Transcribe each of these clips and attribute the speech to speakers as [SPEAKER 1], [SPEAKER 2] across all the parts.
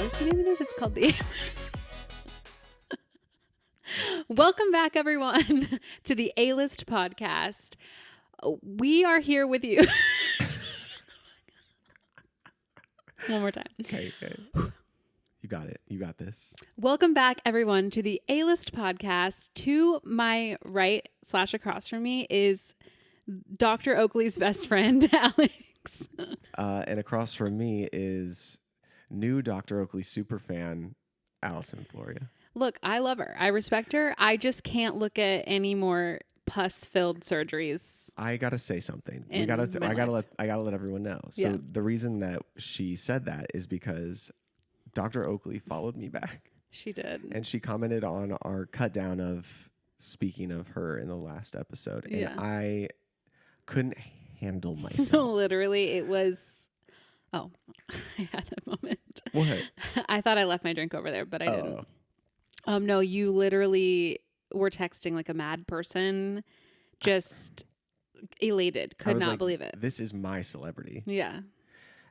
[SPEAKER 1] What's the name of this? It's called the... Welcome back, everyone, to the A-List podcast. We are here with you. One more time.
[SPEAKER 2] Okay. You got it. You got this.
[SPEAKER 1] Welcome back, everyone, to the A-List podcast. To my right / across from me is Dr. Oakley's best friend, Alex.
[SPEAKER 2] And across from me is new Dr. Oakley superfan, Allison Floria.
[SPEAKER 1] Look, I love her. I respect her. I just can't look at any more pus-filled surgeries.
[SPEAKER 2] I gotta say something. I gotta let everyone know. So the reason that she said that is because Dr. Oakley followed me back.
[SPEAKER 1] She did.
[SPEAKER 2] And she commented on our cut down of speaking of her in the last episode. And I couldn't handle myself.
[SPEAKER 1] Literally, it was... Oh, I had a moment.
[SPEAKER 2] What?
[SPEAKER 1] I thought I left my drink over there, but I didn't. No, you literally were texting like a mad person, just elated, could not believe it.
[SPEAKER 2] This is my celebrity.
[SPEAKER 1] Yeah.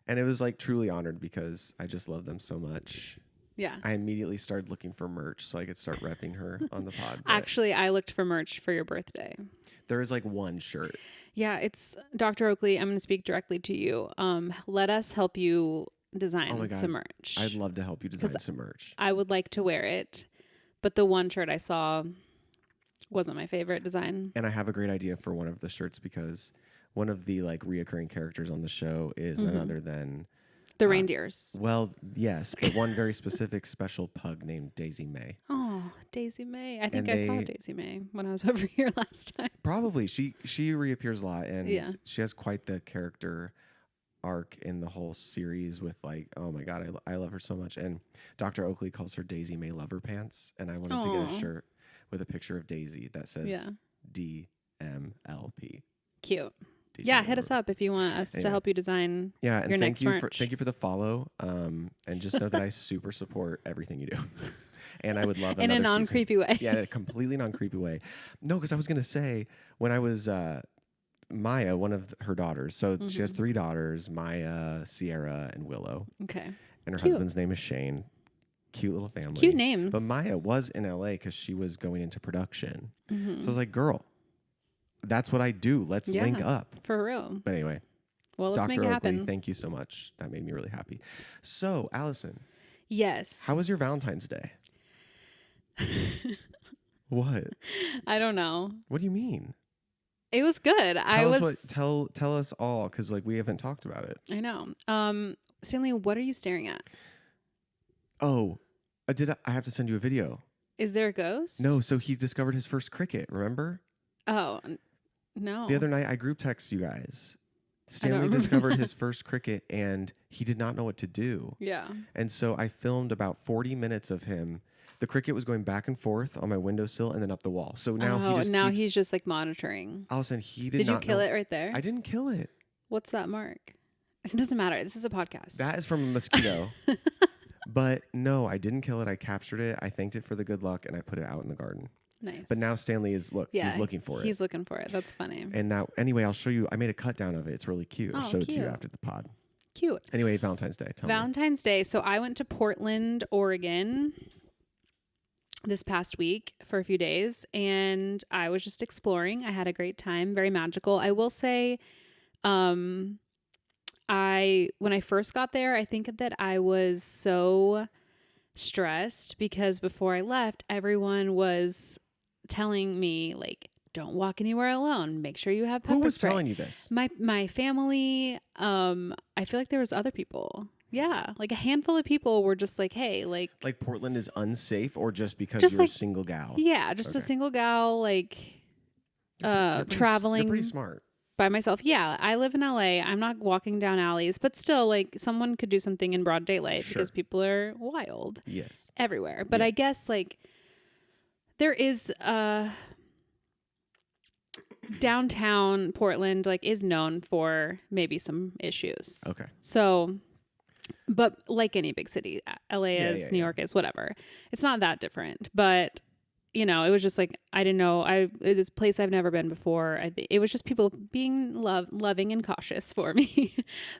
[SPEAKER 2] And it was like truly honored because I just love them so much.
[SPEAKER 1] Yeah.
[SPEAKER 2] I immediately started looking for merch so I could start repping her on the pod.
[SPEAKER 1] Actually, I looked for merch for your birthday.
[SPEAKER 2] There is like one shirt.
[SPEAKER 1] Yeah, it's Dr. Oakley. I'm going to speak directly to you. Let us help you design some merch.
[SPEAKER 2] I'd love to help you design some merch.
[SPEAKER 1] I would like to wear it, but the one shirt I saw wasn't my favorite design.
[SPEAKER 2] And I have a great idea for one of the shirts because one of the like reoccurring characters on the show is none other than
[SPEAKER 1] the reindeers.
[SPEAKER 2] Well, yes, but one very specific special pug named Daisy May.
[SPEAKER 1] Oh, Daisy May. I think I saw Daisy May when I was over here last time.
[SPEAKER 2] Probably. She reappears a lot and she has quite the character arc in the whole series with like, oh my God, I love her so much. And Dr. Oakley calls her Daisy May Lover Pants. And I wanted to get a shirt with a picture of Daisy that says DMLP.
[SPEAKER 1] Cute. Hit us up if you want us to help you design your next merch.
[SPEAKER 2] Thank you for the follow. And just know that I super support everything you do. And I would love
[SPEAKER 1] in a non-creepy way.
[SPEAKER 2] Yeah, in a completely non-creepy way. No, because I was going to say, when I was Maya, one of her daughters, so she has 3 daughters, Maya, Sierra, and Willow. Okay. And her husband's name is Shane. Cute little family.
[SPEAKER 1] Cute names.
[SPEAKER 2] But Maya was in LA because she was going into production. So I was like, girl, that's what I do. Let's link up.
[SPEAKER 1] For real.
[SPEAKER 2] But anyway.
[SPEAKER 1] Well, let's make it happen.
[SPEAKER 2] Oakley, thank you so much. That made me really happy. So, Allison.
[SPEAKER 1] Yes.
[SPEAKER 2] How was your Valentine's Day? What?
[SPEAKER 1] I don't know.
[SPEAKER 2] What do you mean?
[SPEAKER 1] It was good.
[SPEAKER 2] Tell us all, because like we haven't talked about it.
[SPEAKER 1] I know. Stanley, what are you staring at?
[SPEAKER 2] Oh, I have to send you a video.
[SPEAKER 1] Is there a ghost?
[SPEAKER 2] No, so he discovered his first cricket, remember?
[SPEAKER 1] Oh, no.
[SPEAKER 2] The other night I group text you guys. Stanley discovered his first cricket and he did not know what to do. Yeah. And so I filmed about 40 minutes of him. The cricket was going back and forth on my windowsill and then up the wall. So now
[SPEAKER 1] he's just like monitoring.
[SPEAKER 2] Allison,
[SPEAKER 1] did you kill it right there?
[SPEAKER 2] I didn't kill it.
[SPEAKER 1] What's that mark? It doesn't matter. This is a podcast.
[SPEAKER 2] That is from a mosquito. But no, I didn't kill it. I captured it. I thanked it for the good luck and I put it out in the garden.
[SPEAKER 1] Nice.
[SPEAKER 2] But now Stanley is he's looking for it.
[SPEAKER 1] He's looking for it. That's funny.
[SPEAKER 2] And now, anyway, I'll show you. I made a cut down of it. It's really cute. I'll show it to you after the pod.
[SPEAKER 1] Cute.
[SPEAKER 2] Anyway, Valentine's Day.
[SPEAKER 1] Valentine's Day. So I went to Portland, Oregon this past week for a few days and I was just exploring. I had a great time. Very magical. I will say, when I first got there, I think that I was so stressed because before I left, everyone was telling me like, don't walk anywhere alone. Make sure you have pepper spray.
[SPEAKER 2] Who was telling you this?
[SPEAKER 1] My family. I feel like there was other people. Yeah, like a handful of people were just like, hey, like
[SPEAKER 2] Portland is unsafe or just because you're a single gal?
[SPEAKER 1] Yeah, just a single gal, like traveling.
[SPEAKER 2] You're pretty smart.
[SPEAKER 1] By myself. Yeah, I live in LA. I'm not walking down alleys, but still, like someone could do something in broad daylight because people are wild.
[SPEAKER 2] Yes.
[SPEAKER 1] Everywhere. But I guess like there is downtown Portland like is known for maybe some issues. Okay. So, but like any big city, LA is, New York is, whatever. It's not that different, but you know, it was just like, I didn't know. It's this place I've never been before. It was just people being loving and cautious for me.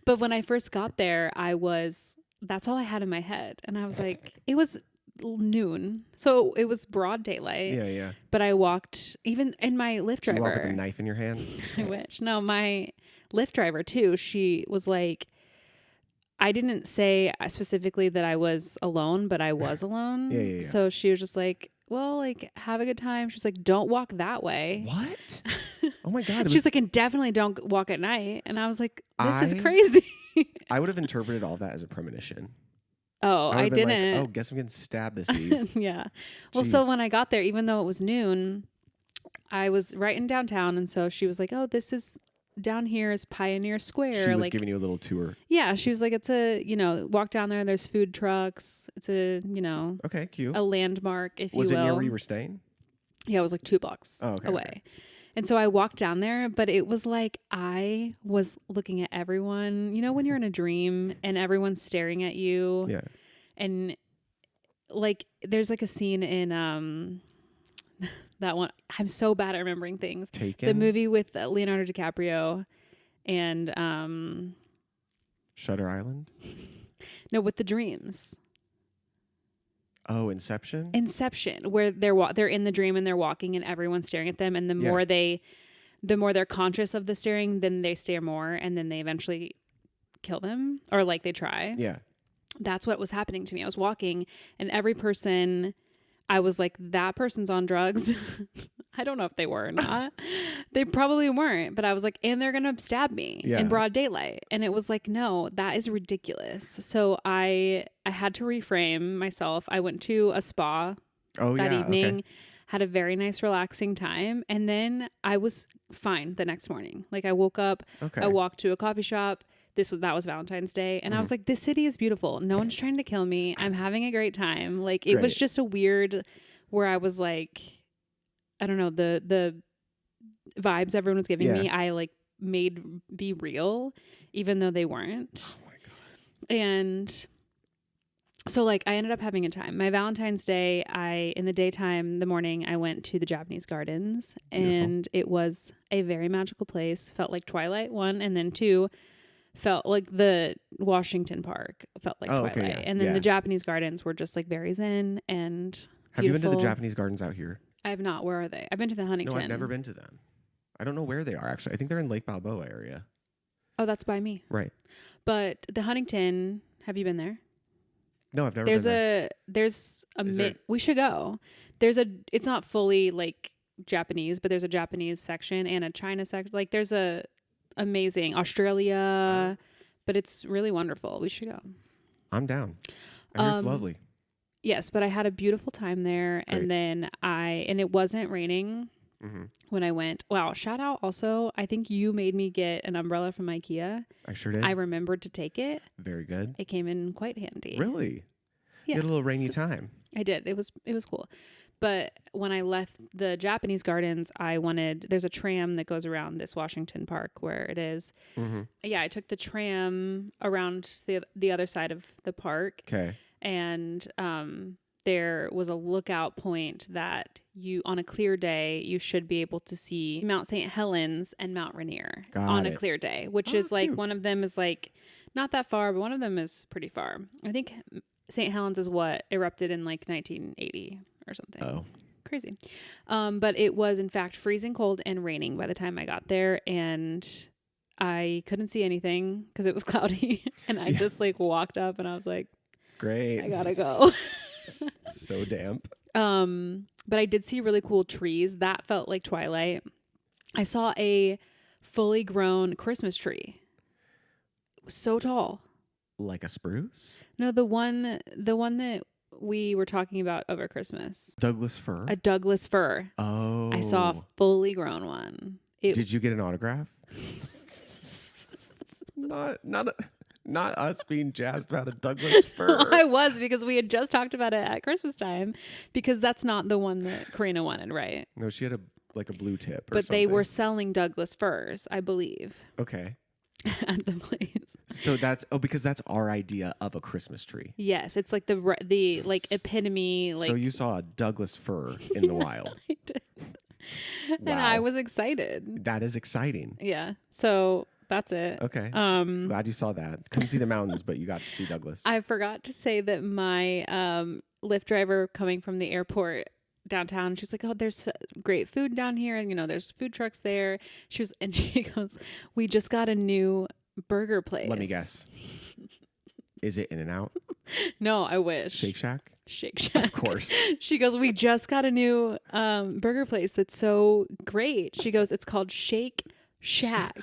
[SPEAKER 1] But when I first got there, I was that's all I had in my head. And I was like, it was noon. So it was broad daylight.
[SPEAKER 2] Yeah, yeah.
[SPEAKER 1] But I walked, even in my Lyft driver.
[SPEAKER 2] Did you walk with a knife in your hand?
[SPEAKER 1] I wish. No, my Lyft driver too, she was like, I didn't say specifically that I was alone, but I was alone.
[SPEAKER 2] Yeah.
[SPEAKER 1] So she was just like, well, like, have a good time. She's like, don't walk that way.
[SPEAKER 2] What? Oh my God.
[SPEAKER 1] She was like, and definitely don't walk at night. And I was like, this is crazy.
[SPEAKER 2] I would have interpreted all that as a premonition.
[SPEAKER 1] Oh, I didn't.
[SPEAKER 2] Like, oh, guess I'm getting stabbed this eve.
[SPEAKER 1] Yeah. Well, so when I got there, even though it was noon, I was right in downtown. And so she was like, oh, this is down here is Pioneer Square.
[SPEAKER 2] She was
[SPEAKER 1] like
[SPEAKER 2] giving you a little tour.
[SPEAKER 1] Yeah. She was like, it's a, walk down there. There's food trucks. It's a,
[SPEAKER 2] okay, cute.
[SPEAKER 1] A landmark, if you will.
[SPEAKER 2] Was it near where you were staying?
[SPEAKER 1] Yeah, it was like 2 blocks away. Okay. And so I walked down there, but it was like I was looking at everyone. You know when you're in a dream and everyone's staring at you?
[SPEAKER 2] Yeah.
[SPEAKER 1] And like there's like a scene in that one. I'm so bad at remembering things.
[SPEAKER 2] Taken?
[SPEAKER 1] The movie with Leonardo DiCaprio and
[SPEAKER 2] Shutter Island?
[SPEAKER 1] No, with the dreams.
[SPEAKER 2] Oh, Inception?
[SPEAKER 1] Inception, where they're in the dream and they're walking and everyone's staring at them, and the more they're conscious of the staring, then they stare more, and then they eventually kill them, or like they try.
[SPEAKER 2] Yeah.
[SPEAKER 1] That's what was happening to me. I was walking, and every person, I was like, that person's on drugs. I don't know if they were or not. They probably weren't, but I was like, and they're going to stab me in broad daylight. And it was like, no, that is ridiculous. So I had to reframe myself. I went to a spa that evening, had a very nice, relaxing time. And then I was fine the next morning. Like I woke up, I walked to a coffee shop. That was Valentine's Day. And I was like, this city is beautiful. No one's trying to kill me. I'm having a great time. Like it was just a weird where I was like, I don't know, the vibes everyone was giving me, I like made be real, even though they weren't.
[SPEAKER 2] Oh my God.
[SPEAKER 1] And so like I ended up having a time. My Valentine's Day, in the daytime, the morning, I went to the Japanese gardens. Beautiful. And it was a very magical place. Felt like Twilight, 1, and then 2, felt like the Washington Park felt like Twilight. Okay, yeah. And then the Japanese gardens were just like very zen and
[SPEAKER 2] Have you been to the Japanese gardens out here?
[SPEAKER 1] I have not. Where are they? I've been to the Huntington.
[SPEAKER 2] No, I've never been to them. I don't know where they are, actually. I think they're in Lake Balboa area.
[SPEAKER 1] Oh, that's by me.
[SPEAKER 2] Right.
[SPEAKER 1] But the Huntington, have you been there?
[SPEAKER 2] No, I've never been there.
[SPEAKER 1] We should go. It's not fully like Japanese, but there's a Japanese section and a China section. Like there's a amazing Australia, but it's really wonderful. We should go.
[SPEAKER 2] I'm down. I hear it's lovely.
[SPEAKER 1] Yes, but I had a beautiful time there. Great. And then it wasn't raining when I went. Wow. Shout out also. I think you made me get an umbrella from IKEA.
[SPEAKER 2] I sure did.
[SPEAKER 1] I remembered to take it.
[SPEAKER 2] Very good.
[SPEAKER 1] It came in quite handy.
[SPEAKER 2] Really?
[SPEAKER 1] Yeah.
[SPEAKER 2] You had a little rainy time.
[SPEAKER 1] I did. It was cool. But when I left the Japanese gardens, there's a tram that goes around this Washington Park where it is. Mm-hmm. Yeah. I took the tram around the other side of the park.
[SPEAKER 2] Okay.
[SPEAKER 1] And there was a lookout point that on a clear day, you should be able to see Mount St. Helens and Mount Rainier on a clear day, which is like, one of them is like not that far, but one of them is pretty far. I think St. Helens is what erupted in like 1980 or something.
[SPEAKER 2] Oh,
[SPEAKER 1] crazy. But it was in fact freezing cold and raining by the time I got there, and I couldn't see anything because it was cloudy. And I just like walked up and I was like,
[SPEAKER 2] great,
[SPEAKER 1] I gotta go.
[SPEAKER 2] It's so damp.
[SPEAKER 1] But I did see really cool trees. That felt like Twilight. I saw a fully grown Christmas tree. So tall.
[SPEAKER 2] Like a spruce?
[SPEAKER 1] No, the one that we were talking about over Christmas.
[SPEAKER 2] Douglas fir?
[SPEAKER 1] A Douglas fir.
[SPEAKER 2] Oh.
[SPEAKER 1] I saw a fully grown one.
[SPEAKER 2] Did you get an autograph? Not us being jazzed about a Douglas fir.
[SPEAKER 1] I was, because we had just talked about it at Christmas time, because that's not the one that Karina wanted, right?
[SPEAKER 2] No, she had a blue tip or
[SPEAKER 1] But
[SPEAKER 2] something.
[SPEAKER 1] they were selling Douglas firs, I believe.
[SPEAKER 2] Okay.
[SPEAKER 1] At the place.
[SPEAKER 2] So because that's our idea of a Christmas tree.
[SPEAKER 1] Yes, it's like the like epitome. Like,
[SPEAKER 2] so you saw a Douglas fir in the wild.
[SPEAKER 1] I did.
[SPEAKER 2] Wow.
[SPEAKER 1] And I was excited.
[SPEAKER 2] That is exciting.
[SPEAKER 1] Yeah. So, That's it.
[SPEAKER 2] Okay. Glad you saw that. Couldn't see the mountains, but you got to see Douglas.
[SPEAKER 1] I forgot to say that my Lyft driver coming from the airport downtown, she was like, oh, there's great food down here, and there's food trucks there. She goes, we just got a new burger place.
[SPEAKER 2] Let me guess. Is it In-N-Out?
[SPEAKER 1] No, I wish.
[SPEAKER 2] Shake Shack?
[SPEAKER 1] Shake Shack.
[SPEAKER 2] Of course.
[SPEAKER 1] She goes, we just got a new burger place that's so great. She goes, it's called Shake Shack.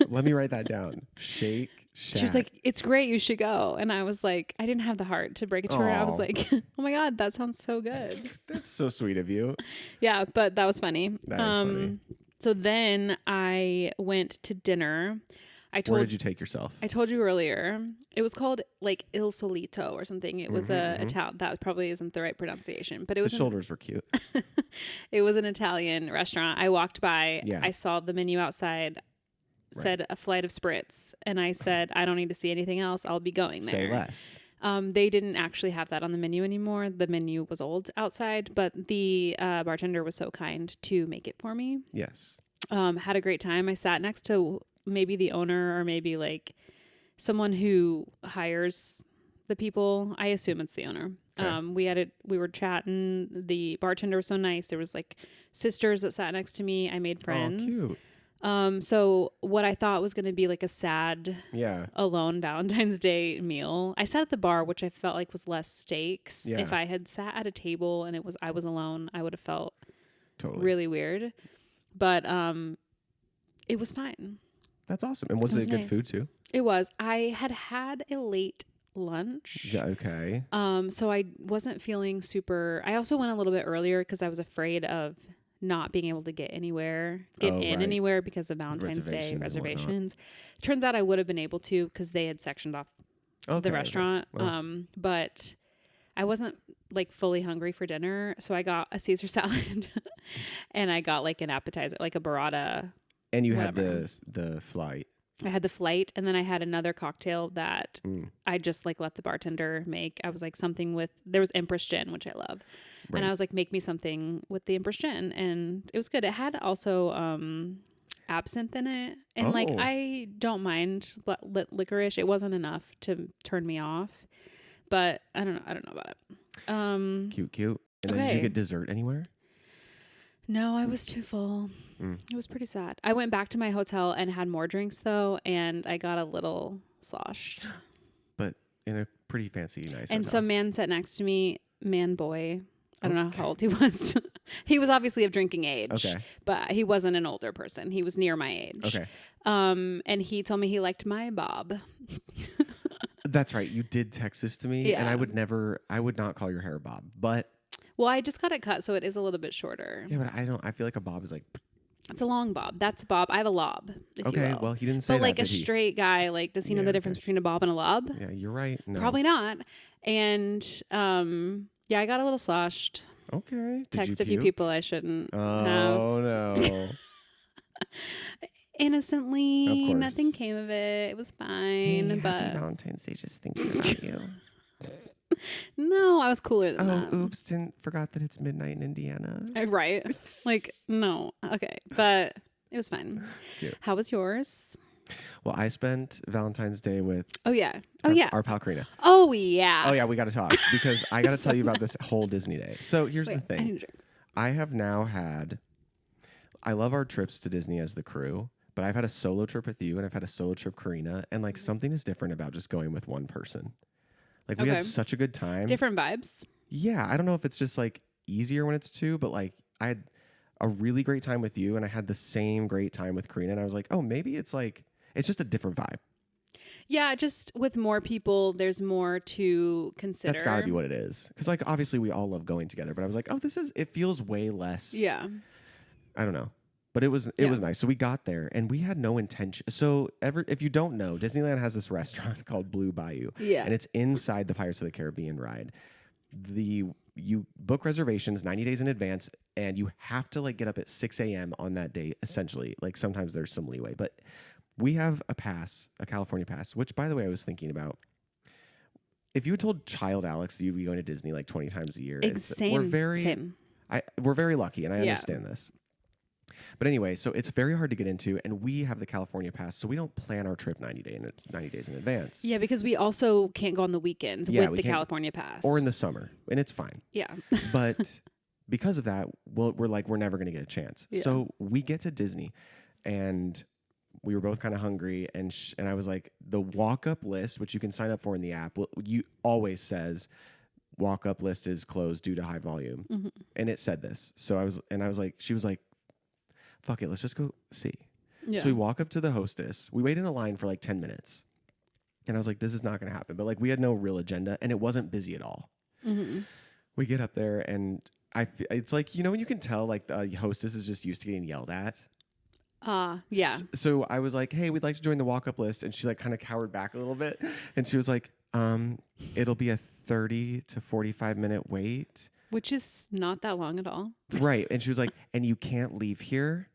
[SPEAKER 2] Let me write that down. Shake Shack.
[SPEAKER 1] She was like, it's great, you should go. And I was like, I didn't have the heart to break it to her. I was like, oh my God, that sounds so good.
[SPEAKER 2] That's so sweet of you.
[SPEAKER 1] Yeah, but that was funny.
[SPEAKER 2] That is funny.
[SPEAKER 1] So then I went to dinner.
[SPEAKER 2] Where did you take yourself?
[SPEAKER 1] I told you earlier. It was called like Il Solito or something. It was Italian. That probably isn't the right pronunciation, but it was.
[SPEAKER 2] The shoulders were cute.
[SPEAKER 1] It was an Italian restaurant. I walked by.
[SPEAKER 2] Yeah.
[SPEAKER 1] I saw the menu outside. Said a flight of spritz, and I said, I don't need to see anything else. I'll be going there.
[SPEAKER 2] Say less.
[SPEAKER 1] They didn't actually have that on the menu anymore. The menu was old outside, but the bartender was so kind to make it for me.
[SPEAKER 2] Yes.
[SPEAKER 1] Had a great time. I sat next to maybe the owner or maybe like someone who hires the people. I assume it's the owner. Okay. We were chatting. The bartender was so nice. There was like sisters that sat next to me. I made friends.
[SPEAKER 2] Oh, cute.
[SPEAKER 1] So what I thought was going to be like a sad, alone Valentine's Day meal, I sat at the bar, which I felt like was less stakes. Yeah. If I had sat at a table and I was alone, I would have felt really weird. But it was fine.
[SPEAKER 2] That's awesome. And was it good food too?
[SPEAKER 1] It was. I had a late lunch.
[SPEAKER 2] Yeah. Okay.
[SPEAKER 1] So I wasn't feeling super. I also went a little bit earlier because I was afraid of not being able to get anywhere because of Valentine's Day reservations. Turns out I would have been able to because they had sectioned off the restaurant. Well. But I wasn't like fully hungry for dinner. So I got a Caesar salad and I got like an appetizer, like a burrata.
[SPEAKER 2] And you had the flight.
[SPEAKER 1] I had the flight, and then I had another cocktail that I just like let the bartender make. I was like there was Empress Gin, which I love. Right. And I was like, make me something with the Empress Gin. And it was good. It had also absinthe in it. And like, I don't mind licorice. It wasn't enough to turn me off, but I don't know about it.
[SPEAKER 2] Cute. And then did you get dessert anywhere?
[SPEAKER 1] No, I was too full. It was pretty sad. I went back to my hotel and had more drinks though, and I got a little sloshed. But
[SPEAKER 2] in a pretty fancy, nice
[SPEAKER 1] And
[SPEAKER 2] hotel.
[SPEAKER 1] some man sat next to me, boy. I don't know how old he was. He was obviously of drinking age, but he wasn't an older person. He was near my age.
[SPEAKER 2] Okay.
[SPEAKER 1] And he told me he liked my bob.
[SPEAKER 2] That's right. You did text this to me, and I would not call your hair bob, but.
[SPEAKER 1] Well, I just got it cut, so it is a little bit shorter.
[SPEAKER 2] Yeah, but I feel like a bob is like.
[SPEAKER 1] It's a long bob. That's a bob. I have a lob.
[SPEAKER 2] Okay, well, he didn't say that.
[SPEAKER 1] But like a straight guy, like, does he know the difference between a bob and a lob?
[SPEAKER 2] Yeah, you're right. No.
[SPEAKER 1] Probably not. And I got a little sloshed.
[SPEAKER 2] Okay.
[SPEAKER 1] Text a few people I shouldn't have.
[SPEAKER 2] Oh, no.
[SPEAKER 1] Innocently, nothing came of it. It was fine.
[SPEAKER 2] Hey,
[SPEAKER 1] but
[SPEAKER 2] happy Valentine's Day, just thinking about you.
[SPEAKER 1] No, I was cooler than that.
[SPEAKER 2] Oops, forgot that it's midnight in Indiana.
[SPEAKER 1] Right. Like, no. Okay. But it was fine.
[SPEAKER 2] Cute.
[SPEAKER 1] How was yours?
[SPEAKER 2] Well, I spent Valentine's Day with
[SPEAKER 1] our
[SPEAKER 2] pal Karina.
[SPEAKER 1] Oh, yeah.
[SPEAKER 2] Oh, yeah, we got to talk because I got to tell you about this whole Disney day. So here's the thing. I have now I love our trips to Disney as the crew, but I've had a solo trip with you and I've had a solo trip Karina, and like something is different about just going with one person. Like we had such a good time.
[SPEAKER 1] Different vibes.
[SPEAKER 2] Yeah. I don't know if it's just like easier when it's two, but like I had a really great time with you and I had the same great time with Karina. And I was like, oh, maybe it's just a different vibe.
[SPEAKER 1] Yeah. Just with more people, there's more to consider.
[SPEAKER 2] That's gotta be what it is. Cause like, obviously we all love going together, but I was like, oh, it feels way less.
[SPEAKER 1] Yeah.
[SPEAKER 2] I don't know. But it was nice. So we got there and we had no intention. So if you don't know, Disneyland has this restaurant called Blue Bayou.
[SPEAKER 1] Yeah.
[SPEAKER 2] And it's inside the Pirates of the Caribbean ride. You book reservations 90 days in advance and you have to like get up at 6 a.m. on that day, essentially. Like sometimes there's some leeway. But we have a California pass, which by the way, I was thinking about. If you had told child Alex that you'd be going to Disney like 20 times a year, we're very lucky and I understand this. But anyway, so it's very hard to get into, and we have the California pass, so we don't plan our trip 90 days in advance.
[SPEAKER 1] Yeah, because we also can't go on the weekends with the California pass.
[SPEAKER 2] Or in the summer, and it's fine.
[SPEAKER 1] Yeah.
[SPEAKER 2] But because of that, we're never going to get a chance. Yeah. So we get to Disney, and we were both kind of hungry, and I was like, the walk-up list, which you can sign up for in the app, you always says walk-up list is closed due to high volume. Mm-hmm. And it said this. So I was like, she was like, fuck it, let's just go see. Yeah. So we walk up to the hostess. We wait in a line for like 10 minutes. And I was like, this is not going to happen. But like, we had no real agenda, and it wasn't busy at all. Mm-hmm. We get up there, and it's like, you know, you can tell like the hostess is just used to getting yelled at.
[SPEAKER 1] Yeah.
[SPEAKER 2] So I was like, hey, we'd like to join the walk-up list. And she like kind of cowered back a little bit. And she was like, it'll be a 30 to 45 minute wait.
[SPEAKER 1] Which is not that long at all.
[SPEAKER 2] Right. And she was like, and you can't leave here.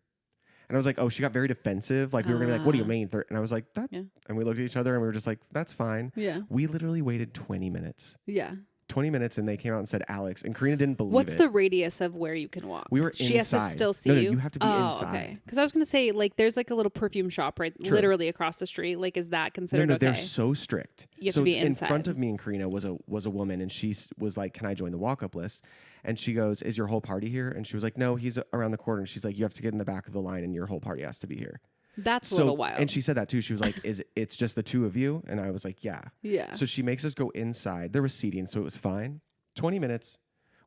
[SPEAKER 2] And I was like, oh, she got very defensive. Like, we were going to be like, what do you mean? And I was like, that. Yeah. And we looked at each other, and we were just like, that's fine.
[SPEAKER 1] Yeah.
[SPEAKER 2] We literally waited 20 minutes.
[SPEAKER 1] Yeah.
[SPEAKER 2] 20 minutes, and they came out and said Alex, and Karina didn't believe
[SPEAKER 1] What's the radius of where you can walk?
[SPEAKER 2] We were inside.
[SPEAKER 1] She has to still see
[SPEAKER 2] you.
[SPEAKER 1] No,
[SPEAKER 2] you have to be inside.
[SPEAKER 1] Okay. Because I was going to say, like, there's like a little perfume shop literally across the street. Like, is that considered okay?
[SPEAKER 2] They're so strict.
[SPEAKER 1] You have to be inside.
[SPEAKER 2] In front of me and Karina was a woman, and she was like, can I join the walk-up list? And she goes, is your whole party here? And she was like, no, he's around the corner. And she's like, you have to get in the back of the line, and your whole party has to be here.
[SPEAKER 1] That's a little wild.
[SPEAKER 2] And she said that too. She was like, it's just the two of you? And I was like, yeah.
[SPEAKER 1] Yeah.
[SPEAKER 2] So she makes us go inside. There was seating, so it was fine. 20 minutes,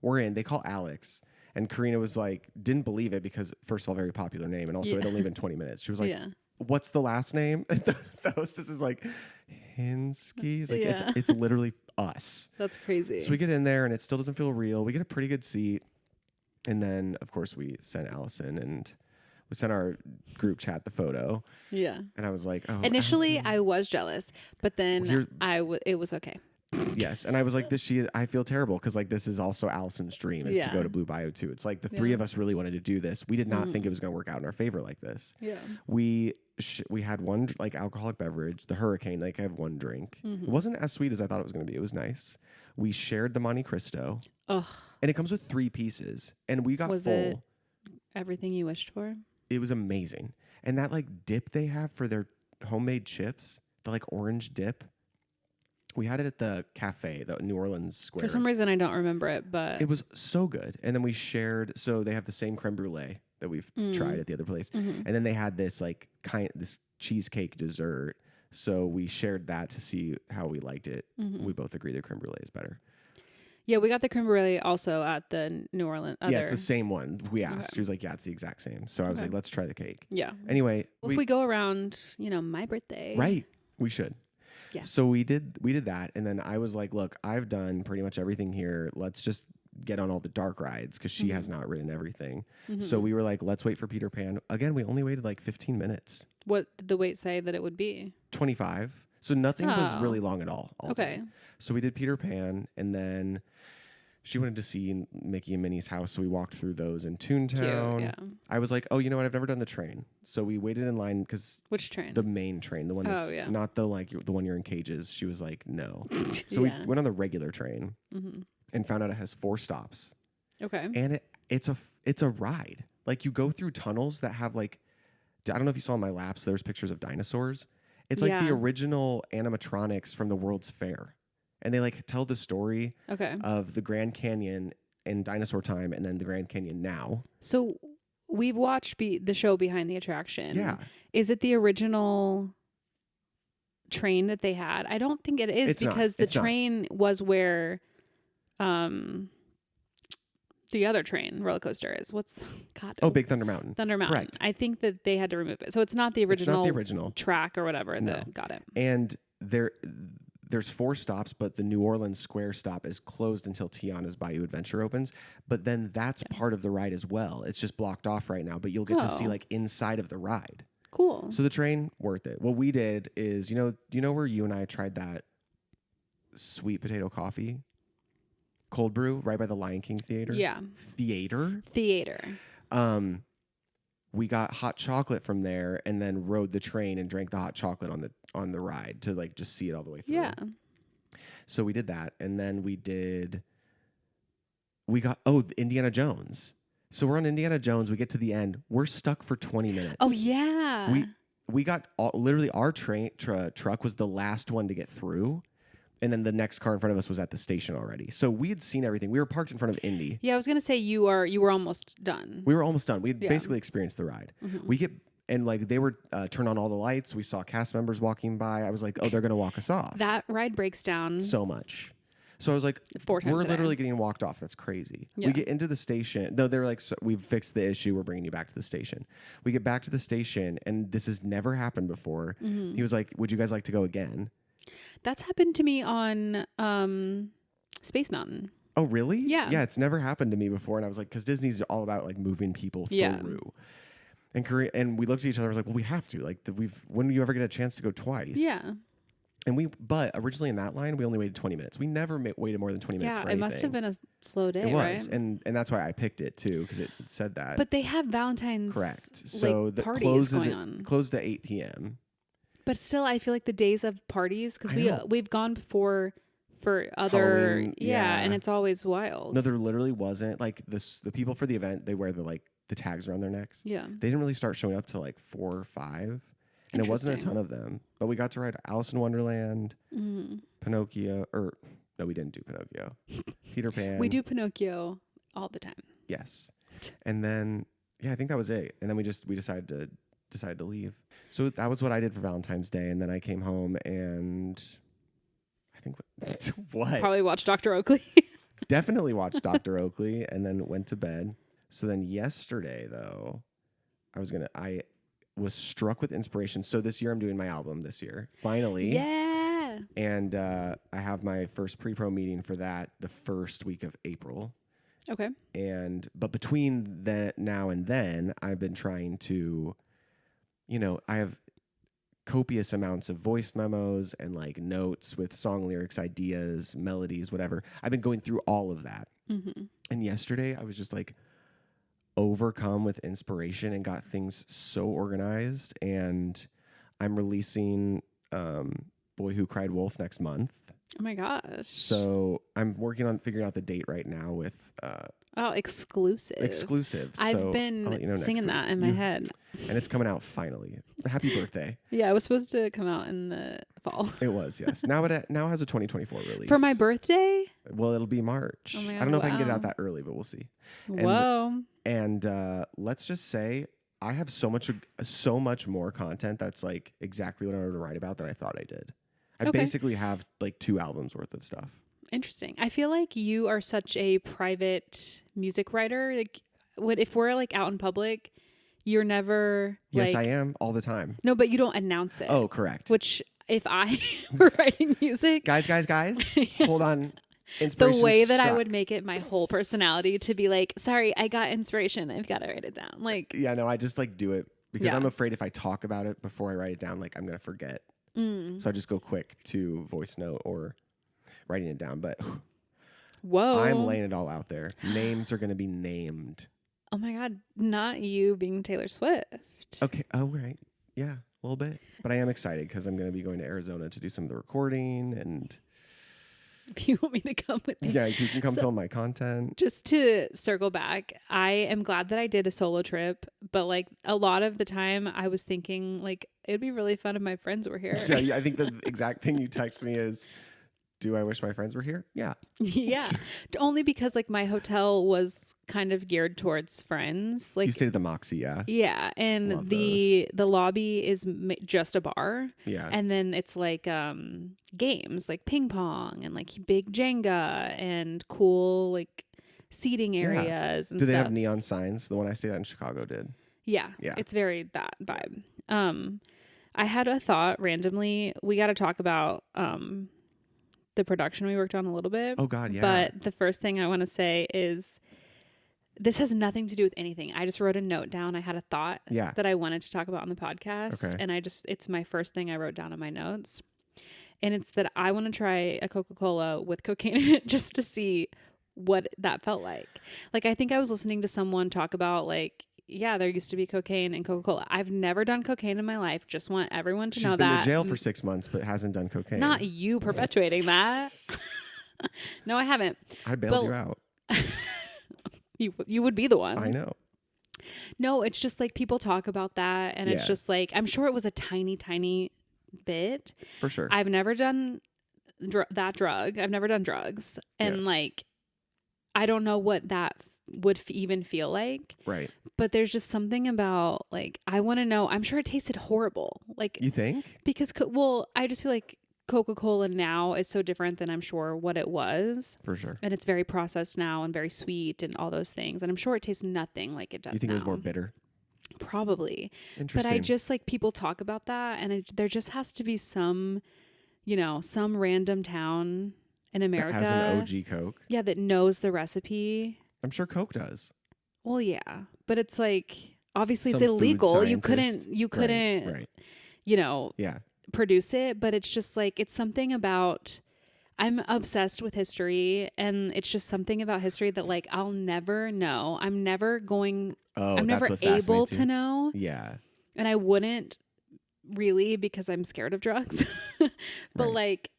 [SPEAKER 2] we're in. They call Alex. And Karina was like, didn't believe it because, first of all, very popular name. And also, it only been 20 minutes. She was like, what's the last name? And the hostess is like, Hinsky. It's like, it's literally us.
[SPEAKER 1] That's crazy.
[SPEAKER 2] So we get in there, and it still doesn't feel real. We get a pretty good seat. And then, of course, we sent Allison, and we sent our group chat the photo.
[SPEAKER 1] Yeah.
[SPEAKER 2] And I was like, oh.
[SPEAKER 1] Initially,
[SPEAKER 2] Allison.
[SPEAKER 1] I was jealous. But then it was okay.
[SPEAKER 2] Yes, and I was like, I feel terrible because like this is also Allison's dream is to go to Blue Bayou too. It's like the three of us really wanted to do this. We did not think it was going to work out in our favor like this.
[SPEAKER 1] Yeah,
[SPEAKER 2] we had one like alcoholic beverage, the Hurricane. Like I have one drink. Mm-hmm. It wasn't as sweet as I thought it was going to be. It was nice. We shared the Monte Cristo.
[SPEAKER 1] Ugh.
[SPEAKER 2] And it comes with 3 pieces, and we got
[SPEAKER 1] was
[SPEAKER 2] full.
[SPEAKER 1] It everything you wished for?
[SPEAKER 2] It was amazing, and that like dip they have for their homemade chips, the like orange dip. We had it at the cafe, the New Orleans Square.
[SPEAKER 1] For some reason, I don't remember it, but
[SPEAKER 2] it was so good. And then we shared. So they have the same creme brulee that we've tried at the other place, and then they had this like this cheesecake dessert. So we shared that to see how we liked it. Mm-hmm. We both agree the creme brulee is better.
[SPEAKER 1] Yeah, we got the creme brulee also at the New Orleans.
[SPEAKER 2] Yeah, it's the same one. We asked. Okay. She was like, yeah, it's the exact same. So I was like, let's try the cake.
[SPEAKER 1] Yeah.
[SPEAKER 2] Anyway.
[SPEAKER 1] If we go around, my birthday.
[SPEAKER 2] Right. We should.
[SPEAKER 1] Yeah.
[SPEAKER 2] So we did that. And then I was like, look, I've done pretty much everything here. Let's just get on all the dark rides because she has not ridden everything. Mm-hmm. So we were like, let's wait for Peter Pan. Again, we only waited like 15 minutes.
[SPEAKER 1] What did the wait say that it would be?
[SPEAKER 2] 25. So nothing was really long at all.
[SPEAKER 1] Okay.
[SPEAKER 2] Day. So we did Peter Pan, and then she wanted to see Mickey and Minnie's house, so we walked through those in Toontown. Cute, yeah. I was like, oh, you know what? I've never done the train. So we waited in line because...
[SPEAKER 1] Which train?
[SPEAKER 2] The main train, the one that's not the one you're in cages. She was like, no. So we went on the regular train and found out it has 4 stops.
[SPEAKER 1] Okay.
[SPEAKER 2] And it's a ride. Like you go through tunnels that have like... I don't know if you saw on my laps, there's pictures of dinosaurs. It's like the original animatronics from the World's Fair. And they like tell the story of the Grand Canyon in dinosaur time and then the Grand Canyon now.
[SPEAKER 1] So we've watched the show Behind the Attraction.
[SPEAKER 2] Yeah.
[SPEAKER 1] Is it the original train that they had? I don't think it is because the train was where the other train roller coaster is.
[SPEAKER 2] Big Thunder Mountain.
[SPEAKER 1] Thunder Mountain.
[SPEAKER 2] Correct.
[SPEAKER 1] I think that they had to remove it. So it's not the original track or whatever that got it.
[SPEAKER 2] And there's 4 stops, but the New Orleans Square stop is closed until Tiana's Bayou Adventure opens. But then that's part of the ride as well. It's just blocked off right now, but you'll get to see like inside of the ride.
[SPEAKER 1] Cool.
[SPEAKER 2] So the train, worth it. What we did is, you know where you and I tried that sweet potato coffee? Cold brew right by the Lion King Theater?
[SPEAKER 1] Yeah.
[SPEAKER 2] Theater. We got hot chocolate from there and then rode the train and drank the hot chocolate on the ride to like just see it all the way through.
[SPEAKER 1] Yeah.
[SPEAKER 2] So we did that, and then we got Indiana Jones. So we're on Indiana Jones. We get to the end. We're stuck for 20 minutes.
[SPEAKER 1] Oh yeah.
[SPEAKER 2] We got literally our truck was the last one to get through. And then the next car in front of us was at the station already. So we had seen everything. We were parked in front of Indy.
[SPEAKER 1] Yeah, I was going to say you were almost done.
[SPEAKER 2] We were almost done. We had basically experienced the ride. And like they were turned on all the lights. We saw cast members walking by. I was like, oh, they're going to walk us off.
[SPEAKER 1] That ride breaks down
[SPEAKER 2] so much. So I was like,
[SPEAKER 1] 4 times
[SPEAKER 2] we're literally getting walked off. That's crazy. Yeah. We get into the station. No, they were like, so we've fixed the issue. We're bringing you back to the station. We get back to the station, and this has never happened before. He was like, would you guys like to go again?
[SPEAKER 1] That's happened to me on Space Mountain.
[SPEAKER 2] Oh, really?
[SPEAKER 1] Yeah.
[SPEAKER 2] Yeah, it's never happened to me before. And I was like, because Disney's all about like moving people through. And we looked at each other and was like, well, we have to. Like, when do you ever get a chance to go twice?
[SPEAKER 1] Yeah.
[SPEAKER 2] But originally in that line, we only waited 20 minutes. We never waited more than 20 minutes for anything.
[SPEAKER 1] It must have been a slow day,
[SPEAKER 2] It was.
[SPEAKER 1] right?
[SPEAKER 2] And that's why I picked it, too, because it said that.
[SPEAKER 1] But they have Valentine's
[SPEAKER 2] So the
[SPEAKER 1] parties going on.
[SPEAKER 2] Closed at 8 p.m.
[SPEAKER 1] But still, I feel like the days of parties, because we've gone before for other,
[SPEAKER 2] Halloween,
[SPEAKER 1] and it's always wild.
[SPEAKER 2] No, there literally wasn't. Like, the people for the event, they wear the tags around their necks.
[SPEAKER 1] Yeah.
[SPEAKER 2] They didn't really start showing up till like 4 or 5. And it wasn't a ton of them. But we got to ride Alice in Wonderland, Pinocchio, no, we didn't do Pinocchio. Peter Pan.
[SPEAKER 1] We do Pinocchio all the time.
[SPEAKER 2] Yes. And then, I think that was it. And then we decided to leave. So that was what I did for Valentine's Day. And then I came home and I think, what?
[SPEAKER 1] Probably watched Dr. Oakley.
[SPEAKER 2] Definitely watched Dr. Oakley and then went to bed. So then yesterday, though, I was struck with inspiration. So this year I'm doing my album this year, finally.
[SPEAKER 1] Yeah.
[SPEAKER 2] And I have my first pre-pro meeting for that the first week of April.
[SPEAKER 1] Okay.
[SPEAKER 2] But between now and then, I've been trying to, I have copious amounts of voice memos and like notes with song lyrics, ideas, melodies, whatever. I've been going through all of that. And yesterday I was just like, overcome with inspiration and got things so organized, and I'm releasing Boy Who Cried Wolf next month.
[SPEAKER 1] Oh my gosh.
[SPEAKER 2] So I'm working on figuring out the date right now with exclusive.
[SPEAKER 1] I've been singing that in my head.
[SPEAKER 2] And it's coming out finally. Happy birthday.
[SPEAKER 1] Yeah, it was supposed to come out in the fall.
[SPEAKER 2] It was, yes. Now it has a 2024 release.
[SPEAKER 1] For my birthday?
[SPEAKER 2] Well, it'll be March.
[SPEAKER 1] Oh my God,
[SPEAKER 2] I don't know if I can get it out that early, but we'll see.
[SPEAKER 1] Whoa.
[SPEAKER 2] And let's just say I have so much more content that's like exactly what I wanted to write about than I thought I did. I basically have like 2 albums worth of stuff.
[SPEAKER 1] Interesting. I feel like you are such a private music writer. Like, if we're like out in public, you're never.
[SPEAKER 2] Yes, I am all the time.
[SPEAKER 1] No, but you don't announce it.
[SPEAKER 2] Oh, correct.
[SPEAKER 1] Which, if I were writing music,
[SPEAKER 2] guys, hold on.
[SPEAKER 1] The way that I would make it my whole personality to be like, sorry, I got inspiration. I've got to write it down. Like,
[SPEAKER 2] yeah, no, I just like do it because I'm afraid if I talk about it before I write it down, like I'm gonna forget. So I just go quick to voice note or writing it down. But
[SPEAKER 1] whoa,
[SPEAKER 2] I'm laying it all out there. Names are gonna be named.
[SPEAKER 1] Oh my God, not you being Taylor Swift.
[SPEAKER 2] Okay. Oh, right. Yeah, a little bit. But I am excited because I'm gonna be going to Arizona to do some of the recording and.
[SPEAKER 1] If you want me to come with you.
[SPEAKER 2] Yeah, you can come film my content.
[SPEAKER 1] Just to circle back, I am glad that I did a solo trip, but like a lot of the time I was thinking like it'd be really fun if my friends were here.
[SPEAKER 2] Yeah, I think the exact thing you text me is, do I wish my friends were here? Yeah.
[SPEAKER 1] Yeah. Only because like my hotel was kind of geared towards friends. Like
[SPEAKER 2] you stayed at the Moxie, yeah.
[SPEAKER 1] Yeah, and the lobby is just a bar.
[SPEAKER 2] Yeah.
[SPEAKER 1] And then it's like games like ping pong and like big Jenga and cool like seating areas and
[SPEAKER 2] Do they
[SPEAKER 1] stuff.
[SPEAKER 2] have neon signs? The one I stayed at in Chicago did.
[SPEAKER 1] Yeah. It's very that vibe. I had a thought randomly. We got to talk about the production we worked on a little bit.
[SPEAKER 2] Oh God, yeah.
[SPEAKER 1] But the first thing I want to say is this has nothing to do with anything. I just wrote a note down. I had a thought that I wanted to talk about on the podcast.
[SPEAKER 2] Okay.
[SPEAKER 1] And it's my first thing I wrote down in my notes. And it's that I want to try a Coca-Cola with cocaine in it just to see what that felt like. Like, I think I was listening to someone talk about like, yeah, there used to be cocaine in Coca-Cola. I've never done cocaine in my life. Just want everyone to know that.
[SPEAKER 2] She's been to jail for 6 months, but hasn't done cocaine.
[SPEAKER 1] Not you perpetuating that. No, I haven't.
[SPEAKER 2] I bailed you out.
[SPEAKER 1] You would be the one.
[SPEAKER 2] I know.
[SPEAKER 1] No, it's just like people talk about that, and it's
[SPEAKER 2] Yeah.
[SPEAKER 1] just like, I'm sure it was a tiny bit.
[SPEAKER 2] For sure.
[SPEAKER 1] I've never done that drug. I've never done drugs, and like, I don't know what that would even feel like.
[SPEAKER 2] Right.
[SPEAKER 1] But there's just something about, like, I want to know. I'm sure it tasted horrible. Like,
[SPEAKER 2] You think?
[SPEAKER 1] because I just feel like Coca-Cola now is so different than I'm sure what it was.
[SPEAKER 2] For sure.
[SPEAKER 1] And it's very processed now and very sweet and all those things. And I'm sure it tastes nothing like it does now.
[SPEAKER 2] You think it was more bitter?
[SPEAKER 1] Probably.
[SPEAKER 2] Interesting.
[SPEAKER 1] But I just, like, people talk about that, and there just has to be some, some random town in America
[SPEAKER 2] that has an OG Coke.
[SPEAKER 1] Yeah, that knows the recipe.
[SPEAKER 2] I'm sure Coke does.
[SPEAKER 1] Well, yeah, but it's like, obviously
[SPEAKER 2] Some
[SPEAKER 1] it's illegal. You
[SPEAKER 2] scientist.
[SPEAKER 1] couldn't,
[SPEAKER 2] Right.
[SPEAKER 1] Yeah, produce it. But it's just like, it's something about, I'm obsessed with history, and it's just something about history that, like, I'll never know. I'm never able to know.
[SPEAKER 2] Yeah.
[SPEAKER 1] And I wouldn't really, because I'm scared of drugs. But
[SPEAKER 2] Right.
[SPEAKER 1] like,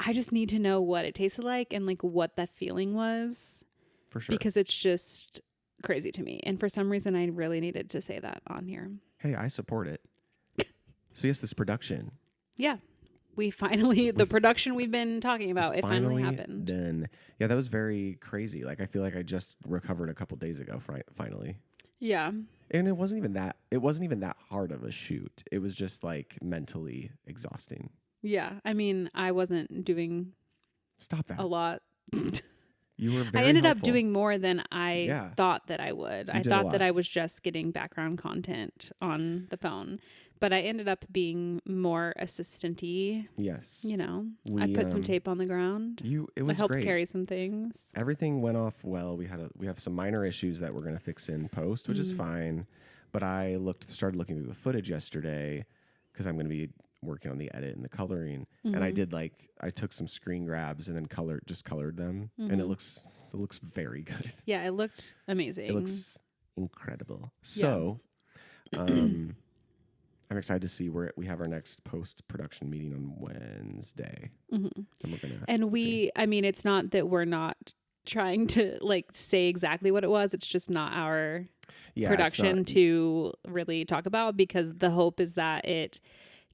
[SPEAKER 1] I just need to know what it tasted like and like what that feeling was.
[SPEAKER 2] For sure.
[SPEAKER 1] Because it's just crazy to me. And for some reason, I really needed to say that on here.
[SPEAKER 2] Hey, I support it. So yes, this production.
[SPEAKER 1] Yeah. The production we've been talking about, it finally happened.
[SPEAKER 2] Done. Yeah, that was very crazy. Like, I feel like I just recovered a couple days ago, finally.
[SPEAKER 1] Yeah.
[SPEAKER 2] And it wasn't even that hard of a shoot. It was just like mentally exhausting.
[SPEAKER 1] Yeah. I mean, I wasn't doing
[SPEAKER 2] Stop that.
[SPEAKER 1] a lot.
[SPEAKER 2] You were very
[SPEAKER 1] I ended
[SPEAKER 2] helpful.
[SPEAKER 1] up doing more than I thought that I would. I thought that I was just getting background content on the phone, but I ended up being more assistant-y.
[SPEAKER 2] Yes.
[SPEAKER 1] I put some tape on the ground.
[SPEAKER 2] It was
[SPEAKER 1] I helped
[SPEAKER 2] great.
[SPEAKER 1] carry some things.
[SPEAKER 2] Everything went off well. We have some minor issues that we're going to fix in post, which is fine. But I started looking through the footage yesterday because I'm going to be working on the edit and the coloring. And I took some screen grabs and then colored them. And it looks very good.
[SPEAKER 1] Yeah, it looked amazing.
[SPEAKER 2] It looks incredible. So, I'm excited to see where we have our next post-production meeting on Wednesday. And we're gonna
[SPEAKER 1] I mean, it's not that we're not trying to like say exactly what it was. It's just not our production to really talk about, because the hope is that it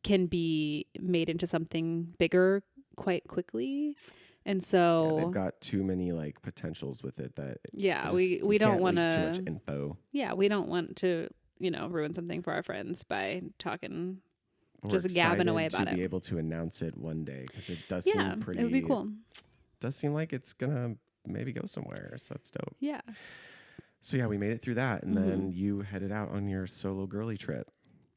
[SPEAKER 1] can be made into something bigger quite quickly. And so
[SPEAKER 2] they've got too many like potentials with it that
[SPEAKER 1] we don't want to
[SPEAKER 2] too much info.
[SPEAKER 1] Yeah, we don't want to ruin something for our friends by talking,
[SPEAKER 2] We're
[SPEAKER 1] just gabbing away about
[SPEAKER 2] to
[SPEAKER 1] it.
[SPEAKER 2] be able to announce it one day, because it does seem pretty.
[SPEAKER 1] It would be cool.
[SPEAKER 2] Does seem like it's gonna maybe go somewhere, so that's dope.
[SPEAKER 1] Yeah.
[SPEAKER 2] So yeah, we made it through that, and then you headed out on your solo girly trip.